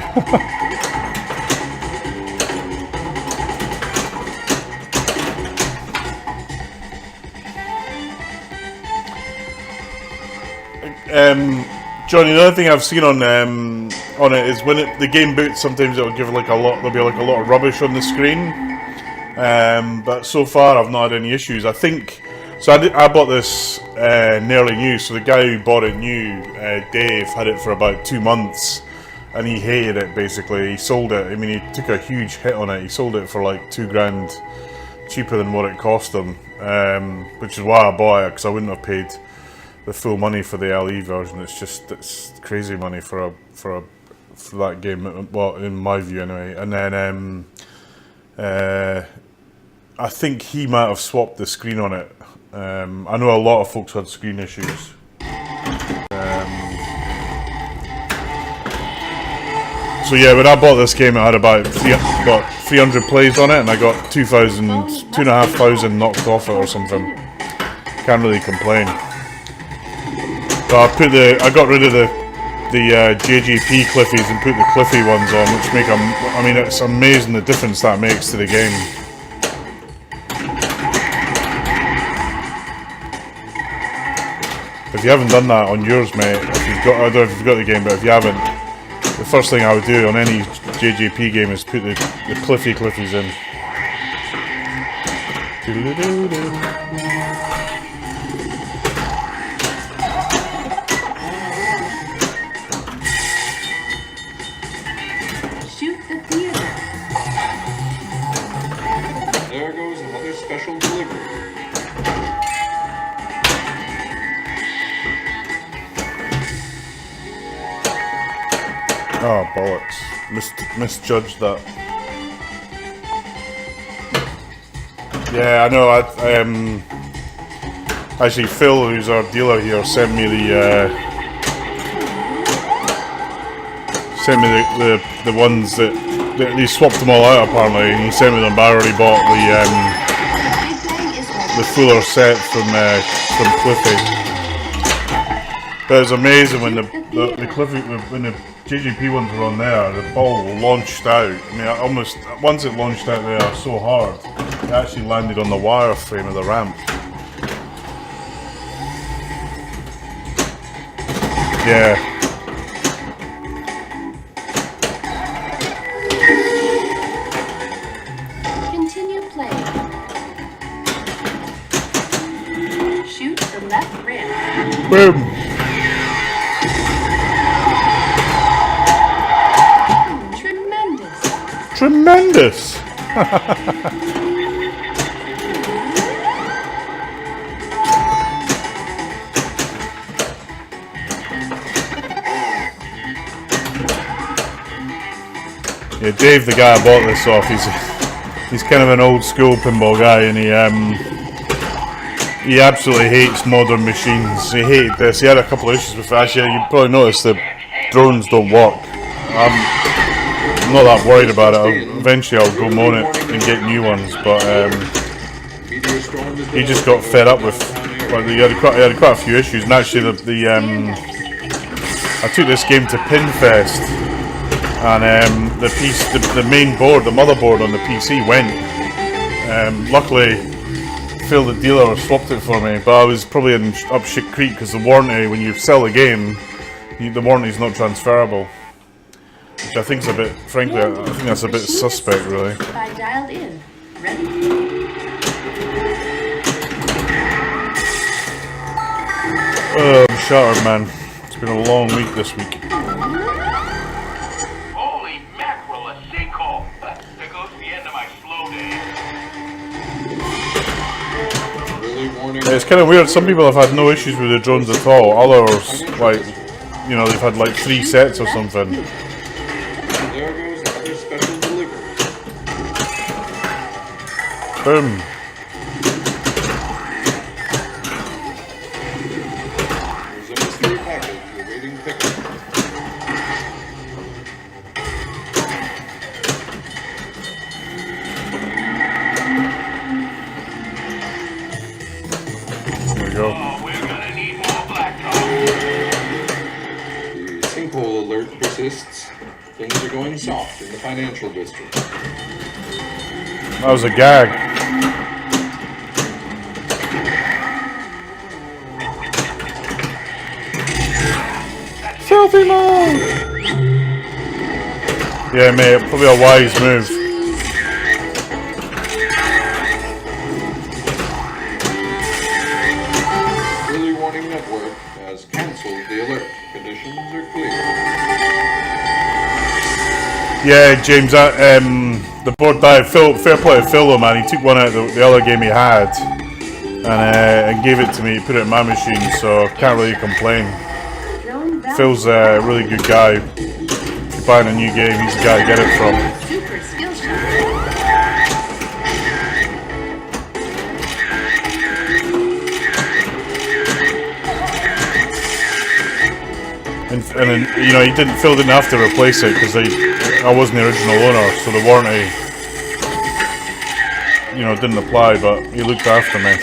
Johnny, the other thing I've seen on it is when the game boots, sometimes it'll give like there'll be like a lot of rubbish on the screen. But so far I've not had any issues. I think so. I bought this nearly new. So the guy who bought it new, Dave, had it for about 2 months, and he hated it. Basically, he sold it. I mean, he took a huge hit on it. He sold it for like $2,000 cheaper than what it cost him, which is why I bought it, because I wouldn't have paid the full money for the LE version. It's crazy money for that game. Well, in my view, anyway. And then I think he might have swapped the screen on it. I know a lot of folks had screen issues. So yeah, when I bought this game, it had about 300 plays on it, and I got 2,500 knocked off it or something. Can't really complain. So I got rid of the JJP Cliffies and put the Cliffy ones on, which make them. I mean, it's amazing the difference that makes to the game. If you haven't done that on yours, mate, I don't know if you've got the game, but if you haven't, the first thing I would do on any JJP game is put the Cliffies in. Shoot the theater. There goes another special delivery. Oh, bollocks. Misjudged that. Yeah, I know. Actually, Phil, who's our dealer here, sent me the ones that he swapped them all out apparently, and he sent me them. But I already bought the fuller set from Cliffy. But it was amazing when the Cliffy, when the JJP ones were on there, the ball launched out. I mean, once it launched out there so hard, it actually landed on the wireframe of the ramp. Yeah. Continue playing. Shoot the left rim. Boom. Tremendous! Yeah, Dave, the guy I bought this off, he's kind of an old school pinball guy, and he absolutely hates modern machines. He hated this. He had a couple of issues with it. Actually, you probably noticed the drones don't work. I'm not that worried about it. Eventually I'll go moan it and get new ones, but he just got fed up with. Well, he had quite a few issues, and actually I took this game to Pinfest, and the main board, the motherboard on the PC went. Luckily, Phil, the dealer, swapped it for me, but I was probably in up shit creek because the warranty, when you sell the game, the warranty is not transferable. Which I think is a bit, frankly, I think that's a bit suspect, really. By dialed in. Ready? Oh, I'm shattered, man. It's been a long week this week. Holy mackerel, a sinkhole! There goes the end of my slow day. Early warning. It's kind of weird. Some people have had no issues with the drones at all. Others, like, you know, they've had like 3 sets or something. There goes another special delivery. Boom. payroll alert persists. Things are going soft in the financial district. That was a gag. Selfie mode! Yeah, mate, probably a wise move. Early warning network has cancelled the alert. Conditions are clear. Yeah, James, the board died. Fair play to Phil, though, man. He took one out of the other game he had and gave it to me, put it in my machine, so can't really complain. Phil's a really good guy. If you're buying a new game, he's the guy to get it from. Super skill shot. And then, you know, Phil didn't have to replace it because I wasn't the original owner, so the warranty, you know, didn't apply, but he looked after me.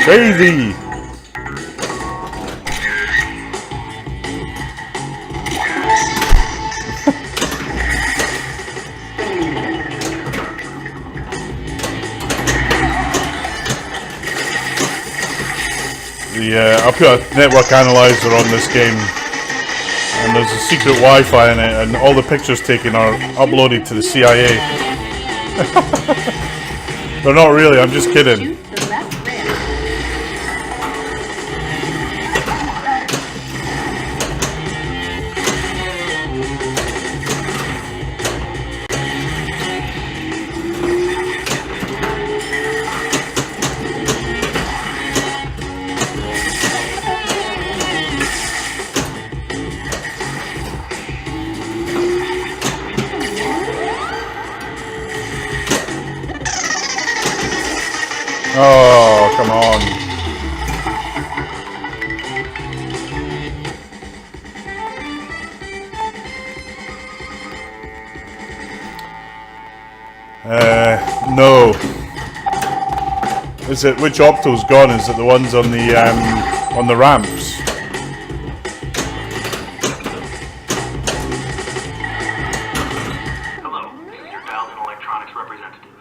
Crazy! I put a network analyzer on this game, and there's a secret Wi-Fi in it, and all the pictures taken are uploaded to the CIA. They're not really, I'm just kidding. Shoot the left rim. Oh, come on. No. Is it, which Opto's gone? Is it the ones on the ramps? Hello, this is your dialed in electronics representative.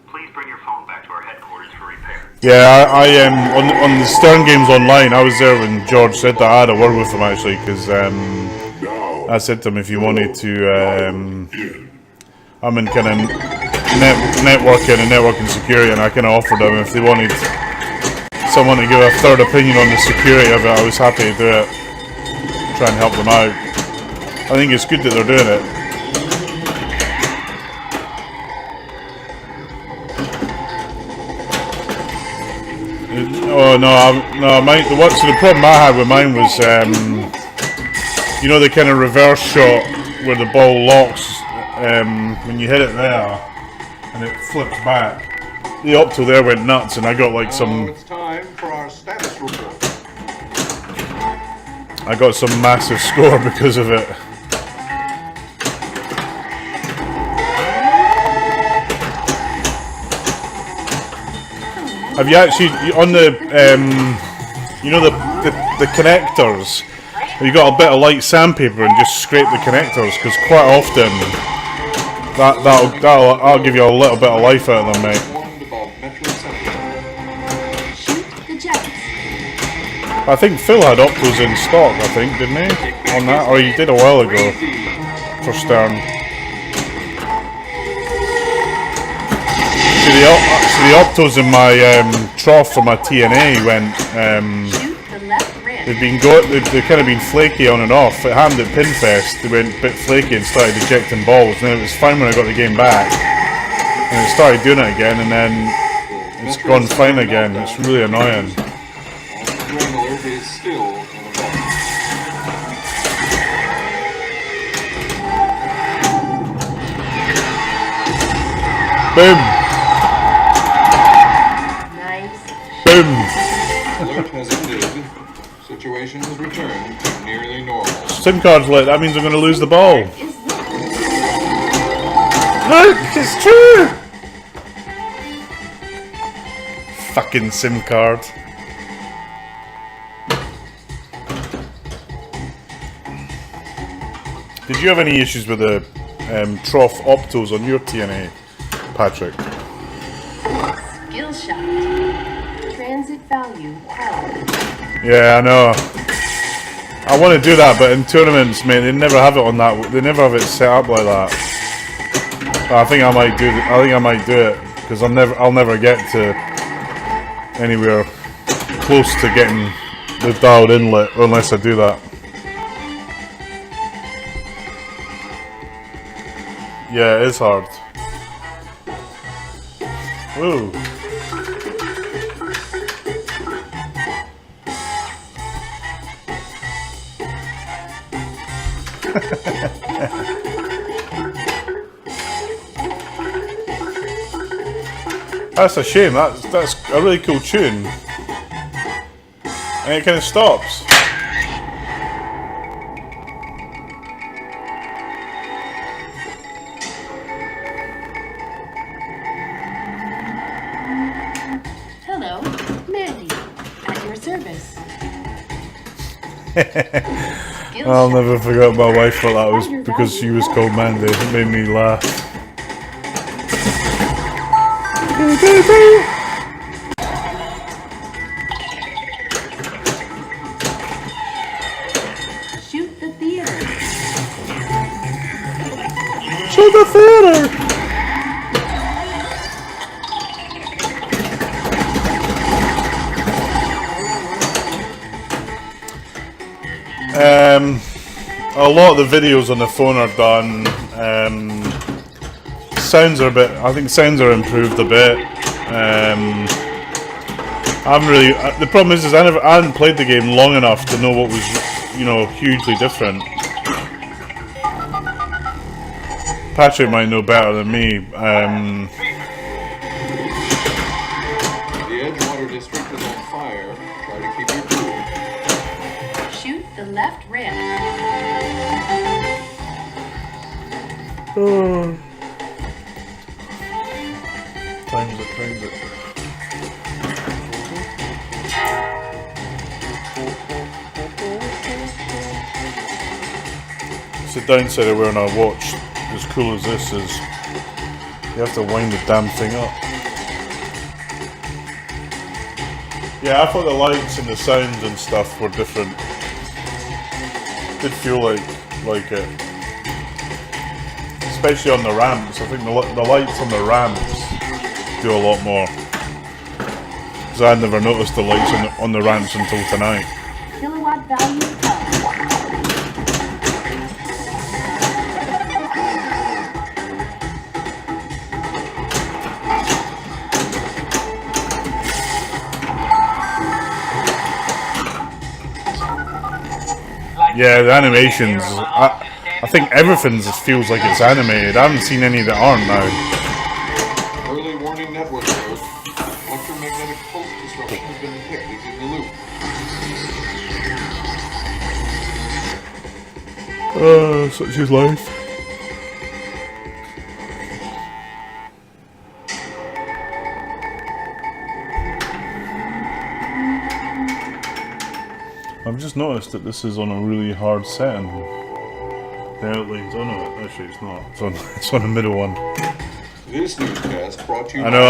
Please bring your phone back to our headquarters for repair. Yeah, I am on the Stern Games Online. I was there when George said that. I had a word with him actually, because I said to him if you wanted to. I'm in kind of networking security, and I kind of offered them if they wanted someone to give a third opinion on the security of it. I was happy to do it, try and help them out. I think it's good that they're doing it. Oh no, mine. So the problem I had with mine was, you know, the kind of reverse shot where the ball locks when you hit it there and it flips back. The Opto there went nuts, and I got like Now it's time for our status report. I got some massive score because of it. Have you actually on the you know the connectors? Have you got a bit of light sandpaper and just scrape the connectors? Because quite often that'll give you a little bit of life out of them, mate. Warned about Metro Central. Shoot the jets. I think Phil had Optos in stock. I think, didn't he? On that, or he did a while ago for Stern. So the Optos in my trough for my TNA went. Shoot the left rim. They've kind of been flaky on and off. At Hand at Pinfest, they went a bit flaky and started ejecting balls. And then it was fine when I got the game back, and it started doing it again, and then it's gone fine again. It's really annoying. Drone alert is still in effect. Boom, Nice. boom. Alert has ended. Situation has returned to nearly normal. SIM card's lit. That means I'm going to lose the ball. Is lit. Look, it's true. Fucking SIM card. Did you have any issues with the trough optos on your TNA, Patrick? Skill shot. Transit value held. Yeah, I know. I want to do that, but in tournaments, mate, they never have it on that. They never have it set up like that. I think I might do. I think I might do it because I'll never get to anywhere close to getting the dialed inlet unless I do that. Yeah, it is hard. Woo. That's a shame. That's a really cool tune, and it kind of stops. Hello, Mandy. At your service. Skill I'll shot. never forget my wife thought that was because she was called Mandy. It made me laugh. Shoot the theater. Shoot the theater! A lot of the videos on the phone are done. Sounds are a bit. I think sounds are improved a bit. I'm really. The problem is I hadn't played the game long enough to know what was, hugely different. Patrick might know better than me. The Edgewater district is on fire. Try to keep your cool. Shoot the left rim. Times it. It's the downside of wearing a watch as cool as this is. You have to wind the damn thing up. Yeah, I thought the lights and the sounds and stuff were different. Did feel like it. Especially on the ramps. I think the lights on the ramps do a lot more. Because I never noticed the lights on the ramps until tonight. Kilowatt value held. Yeah, the animations. I think everything just feels like it's animated. I haven't seen any that aren't now. Early warning network alert. Electromagnetic pulse disruption has been detected in the loop. Such is life. I've just noticed that this is on a really hard setting. The outline's on it. Actually, it's not. It's on the middle one. This newscast brought to you I know.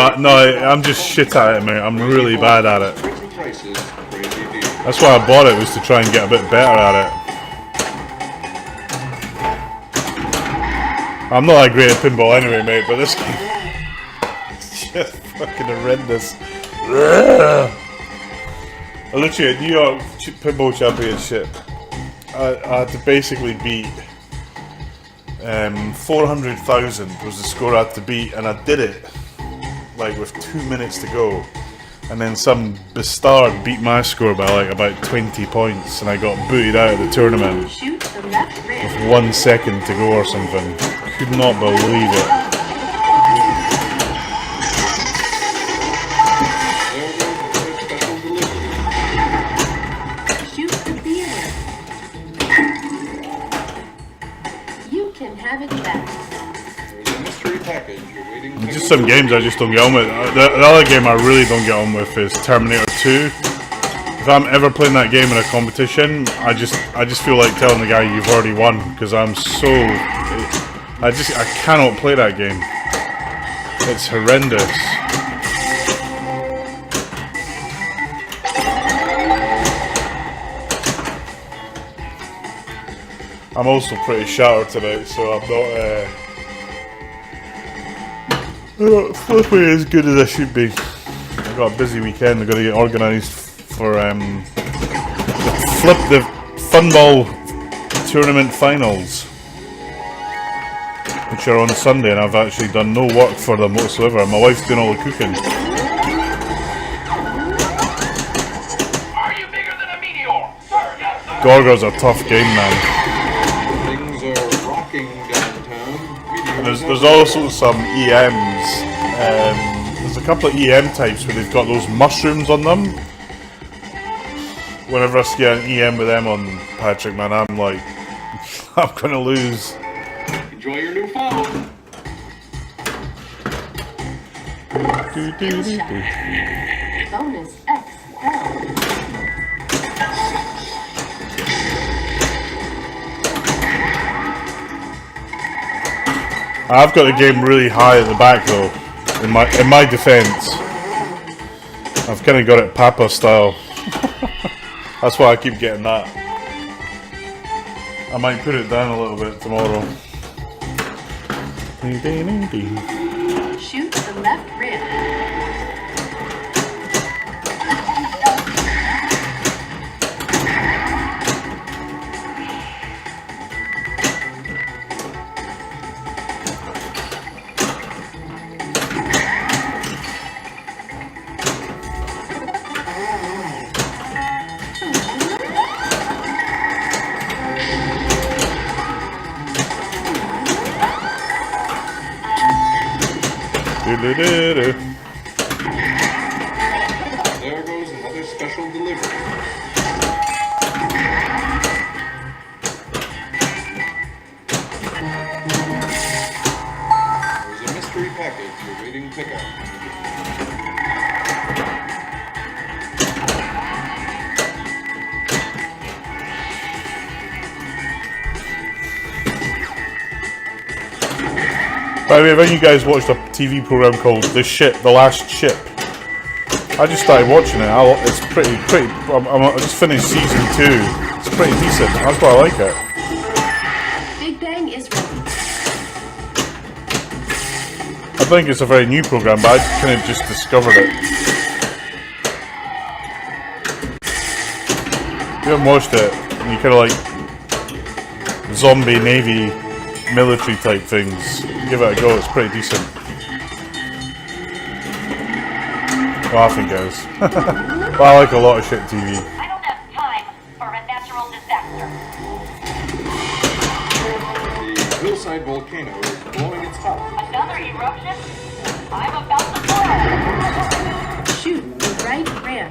I'm just shit at it, mate. I'm really bad at it. Crazy prices, crazy deals. That's why I bought it, was to try and get a bit better at it. I'm not that great at pinball anyway, mate, but this game is just fucking horrendous. Literally, at New York Pinball Championship, I had to basically beat 400,000 was the score I had to beat, and I did it like with 2 minutes to go, and then some bastard beat my score by like about 20 points, and I got booted out of the tournament Shoot the left rim. with 1 second to go or something. Could not believe it. There goes the special delivery. Shoot the theater. You can have it back. There's a mystery package awaiting. I'm just some games I just don't get on with. The other game I really don't get on with is Terminator 2. If I'm ever playing that game in a competition, I just feel like telling the guy you've already won, because I cannot play that game. It's horrendous. I'm also pretty shattered tonight, so I'm not flipping as good as I should be. I've got a busy weekend. I've got to get organised for the Pinball tournament finals, which are on Sunday, and I've actually done no work for them whatsoever. My wife's doing all the cooking. Are you bigger than a meteor? Sir, yes, sir. Gorgo's a tough game, man. Things are rocking downtown. And there's also some EMs. There's a couple of EM types where they've got those mushrooms on them. Whenever I see an EM with them on, Patrick, man, I'm like, I'm gonna lose. Enjoy your new phone. Bonus XL. I've got the game really high at the back though. In my defence, I've kind of got it Papa style. That's why I keep getting that. I might put it down a little bit tomorrow. Shoot the left rib. There goes another special delivery. There's a mystery package awaiting pickup. By the way, have any of you guys watched a TV program called The Last Ship? I just started watching it. It's pretty. I just finished season 2. It's pretty decent. I quite like it. Big Bang is ready. I think it's a very new program, but I kind of just discovered it. If you haven't watched it, and you kind of like zombie navy military type things, give it a go. It's pretty decent. Well, I think it is. Well, I like a lot of shit TV. I don't have time for a natural disaster. The hillside volcano is blowing its top. Another eruption? I'm about to blow. Shoot the right rib.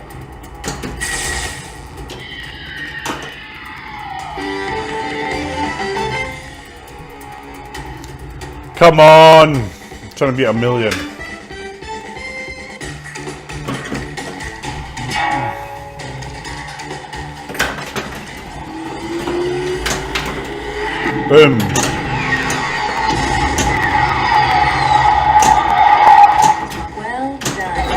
Come on! I'm trying to beat 1 million. Boom. Well done.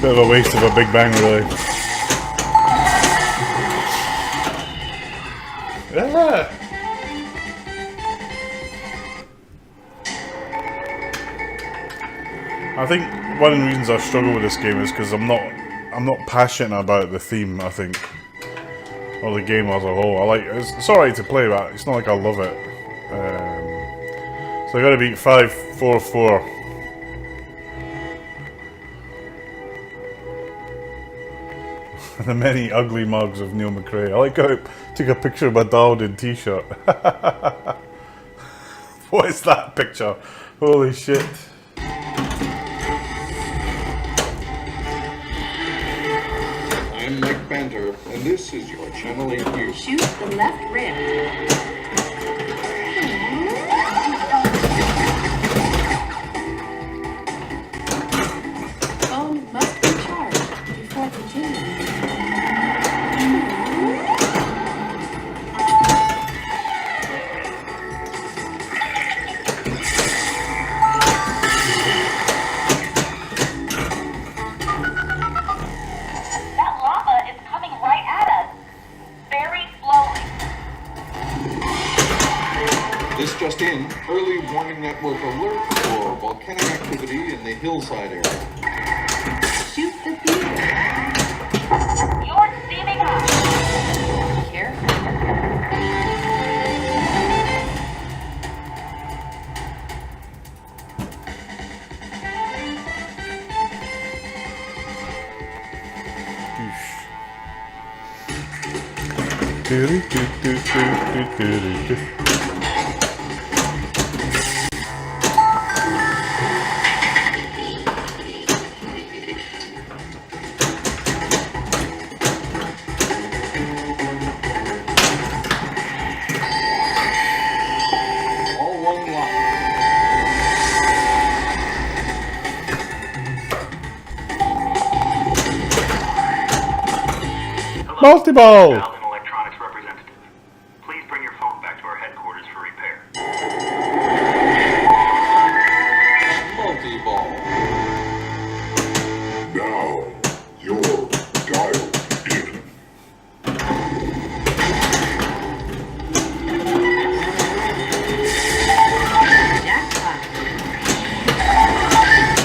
Bit of a waste of a Big Bang, really. Yeah. I think one of the reasons I struggle with this game is because I'm not passionate about the theme. I think, or the game as a whole. It's alright to play, but it's not like I love it. So I got to beat 544. The many ugly mugs of Neil McRae. I like how I took a picture of my Dowden t-shirt. What is that picture? Holy shit. I'm like banter, and this is your Channel 8 News. Shoot the left rim. Phone must be charged before continuing. That lava is coming right at us. Very slowly. This just in, early warning network alert for volcanic activity in the hillside area. Shoot the theater. You're steaming up. Careful. All one line. Multi-ball! Dowling Electronics representative. Please bring your phone back to our headquarters for repair. Multi-ball. Now, you're dialed in. Jackpot.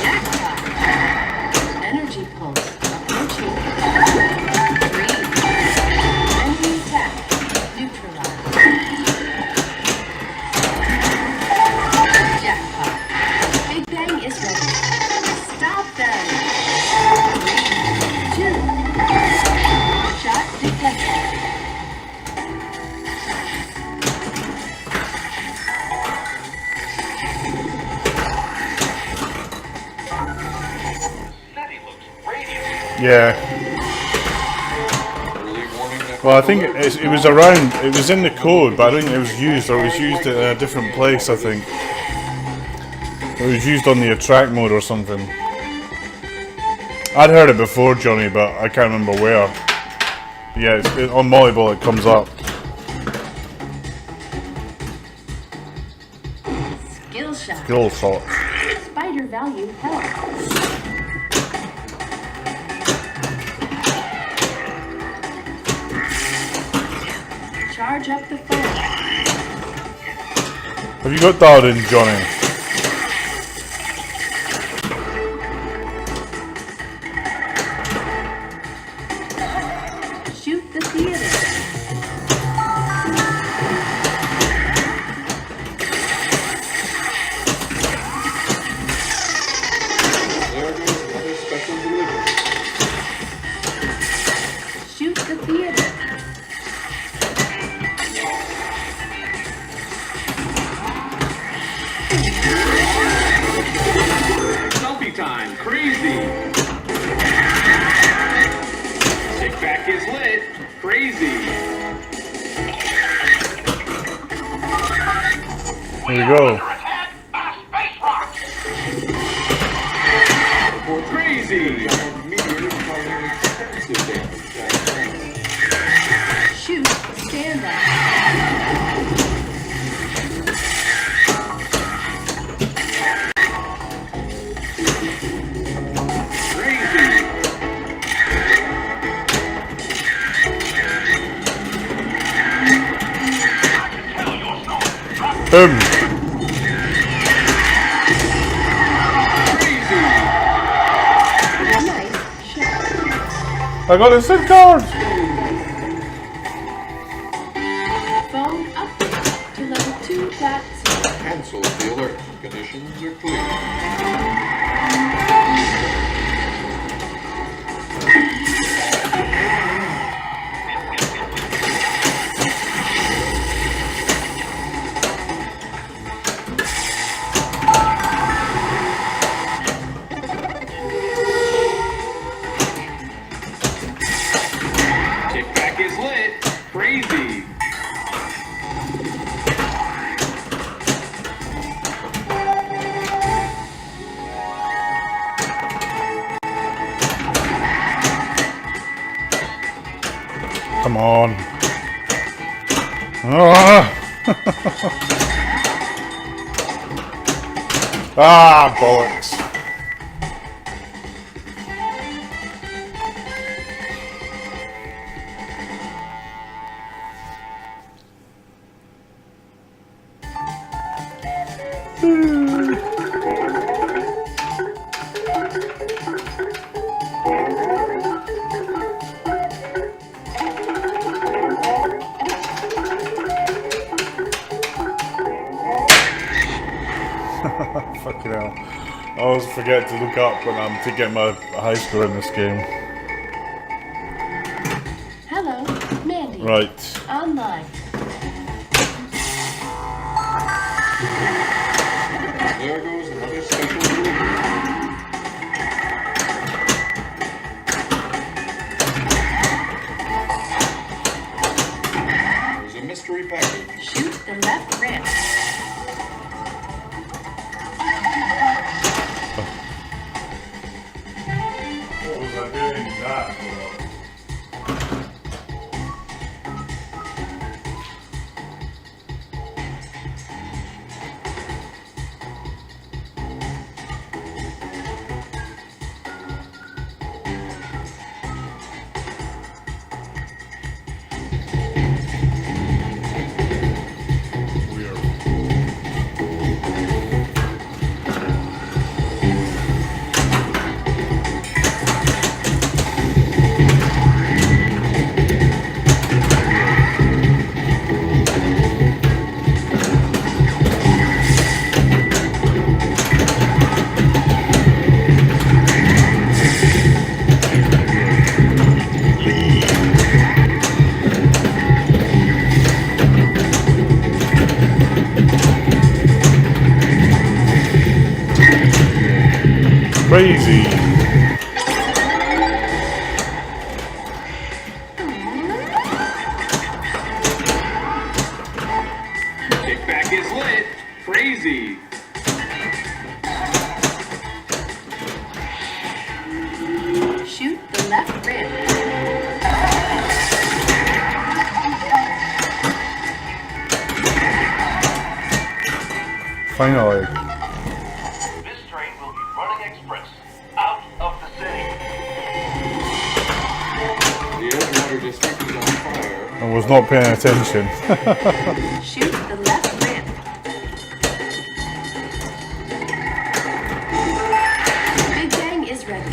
Jackpot. Energy pulse approaching. Green. Enemy attack. Neutralized. Jackpot. Big Bang is ready. Stop them. 3, 2. Shot detected. City looks radiant. Yeah. Early warning network Well, I think alert. it was around, it was in the code, but I don't think it was used, or it was used at a different place, I think. It was used on the attract mode or something. I'd heard it before, Johnny, but I can't remember where. Yeah, on Volleyball it comes up. Skill shot. Skill shot. Spider value held. Charge up the phone. Have you got dialed in, Johnny? Shoot the theater. There goes another special delivery. Shoot the theater. Selfie time. Crazy. Kick back is lit. Crazy. There you go. Under attack by space rocks. Report Crazy. meteors causing extensive damage at planet. Shoot stand up. Crazy. Boom. Crazy. Nice shot. I got a SIM card! Phone up to level 2.0. Cancel the alert. Conditions are clear. come on. Ah! Ah, bollocks. Fucking hell. I always forget to look up when I'm to get my high score in this game. Hello, Mandy. Right. Online. There goes another special delivery. There's a mystery package. Shoot the left ramp. What was I doing that for? Crazy. Kickback is lit. Crazy. Shoot the left ramp. Finally. This train will be running express out of the city. The Edgewater district is on fire. I was not paying attention. Shoot the left ramp. Big Bang is ready.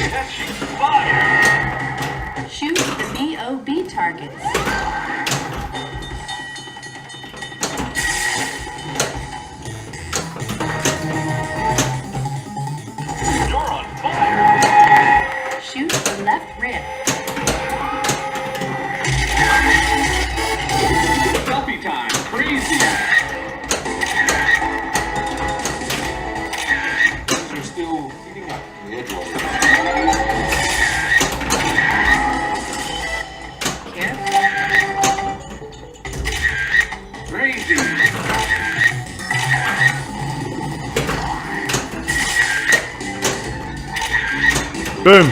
Catching fire! Shoot the BOB targets. You're on fire! Shoot the left ramp. Selfie time. Crazy. Things are still heating up in the Edgewater. Careful. Crazy. Boom.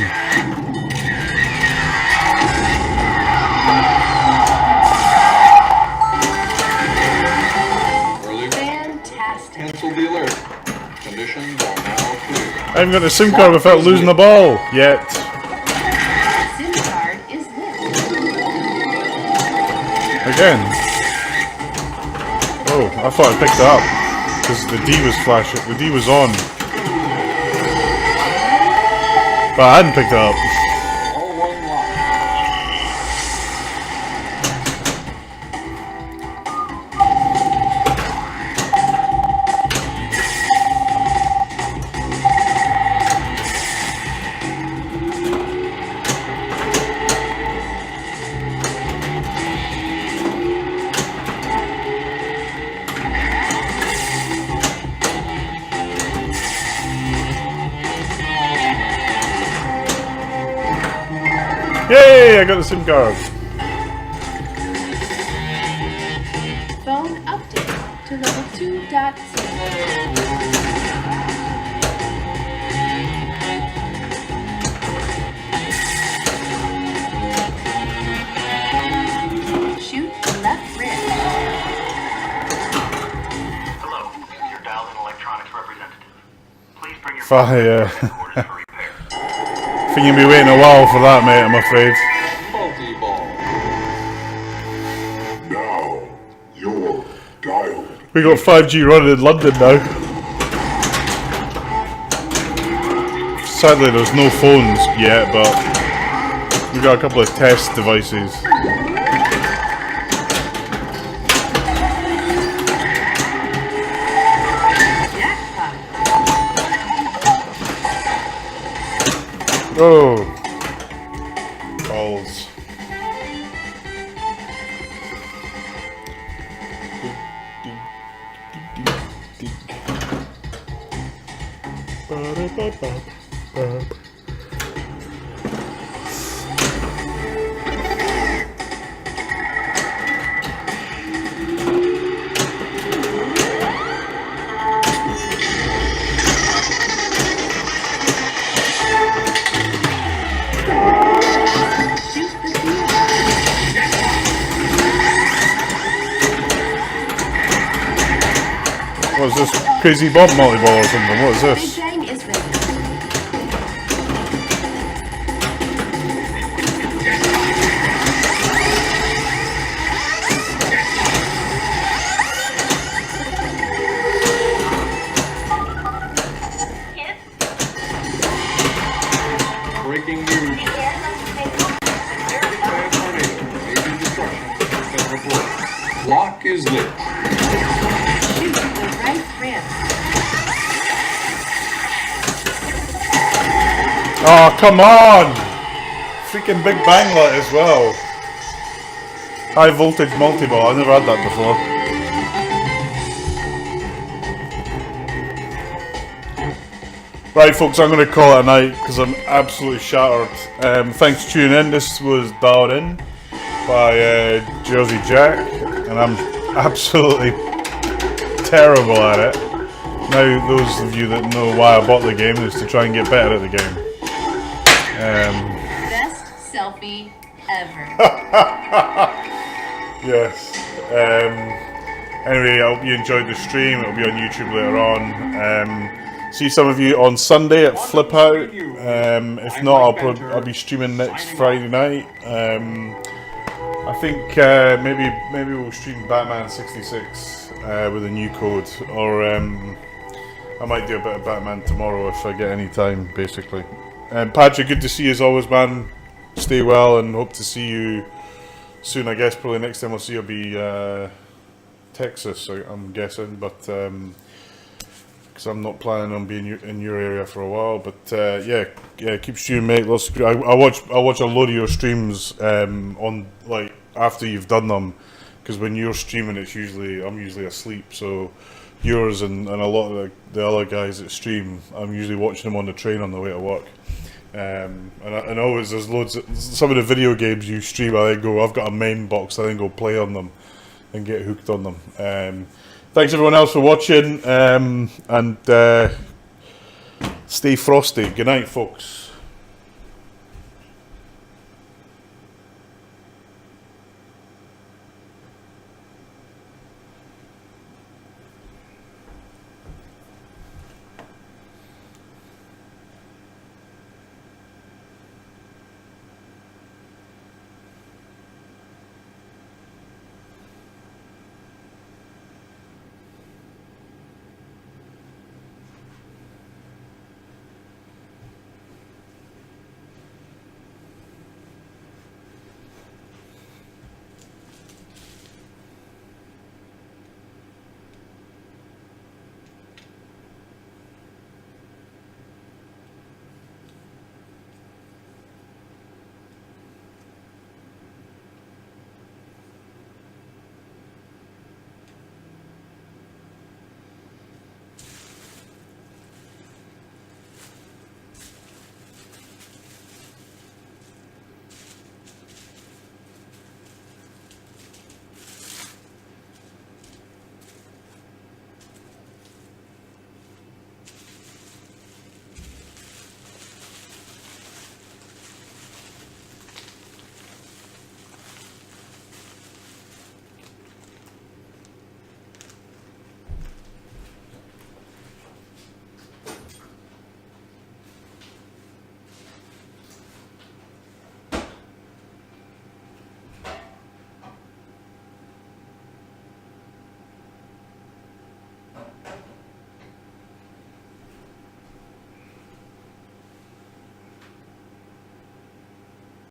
Early Fantastic. cancel the alert. Conditions are now clear. I haven't got a SIM card without losing the ball yet. SIM card is lit. Again. Oh, I thought I picked it up. Because the D was flashing. The D was on. But I hadn't picked it up. All one line. Yay! I got the SIM card. Phone update to level 2.0. Fire. Headquarters for repair. I think you'll be waiting a while for that, mate, I'm afraid. Multi-ball. Now you're dialed. We got 5G running in London now. Sadly, there's no phones yet, but we got a couple of test devices. Jackpot. Oh, balls. Shoot the field. What is this? Crazy Bob multi-ball or something? What is Big this? Bang is ready. Kids, Breaking news. the air doesn't Bad tornado. Major destruction. Set report. Clock is lit. Shoot the right rim. Oh, come on! Freaking Big Bang light as well. High voltage multi-ball, I never had that before. Right, folks, I'm going to call it a night because I'm absolutely shattered. Thanks for tuning in. This was Dialed In by Jersey Jack, and I'm absolutely terrible at it. Now, those of you that know why I bought the game is to try and get better at the game. Best selfie ever. Yes. Anyway, I hope you enjoyed the stream. It'll be on YouTube later on. See some of you on Sunday at Flip Out. If not, I'll be streaming next Friday night. I think maybe we'll stream Batman 66 with a new code, or I might do a bit of Batman tomorrow if I get any time, basically. Patrick, good to see you as always, man. Stay well and hope to see you soon. I guess probably next time I'll see you will be Texas, I'm guessing, but because I'm not planning on being in your area for a while. But yeah, keep streaming, mate. I watch a load of your streams on like after you've done them, because when you're streaming, I'm usually asleep. So yours and a lot of the other guys that stream, I'm usually watching them on the train on the way to work. And always there's loads of, some of the video games you stream, I then go, I've got a main box, I then go play on them and get hooked on them. Thanks everyone else for watching, and stay frosty. Good night, folks.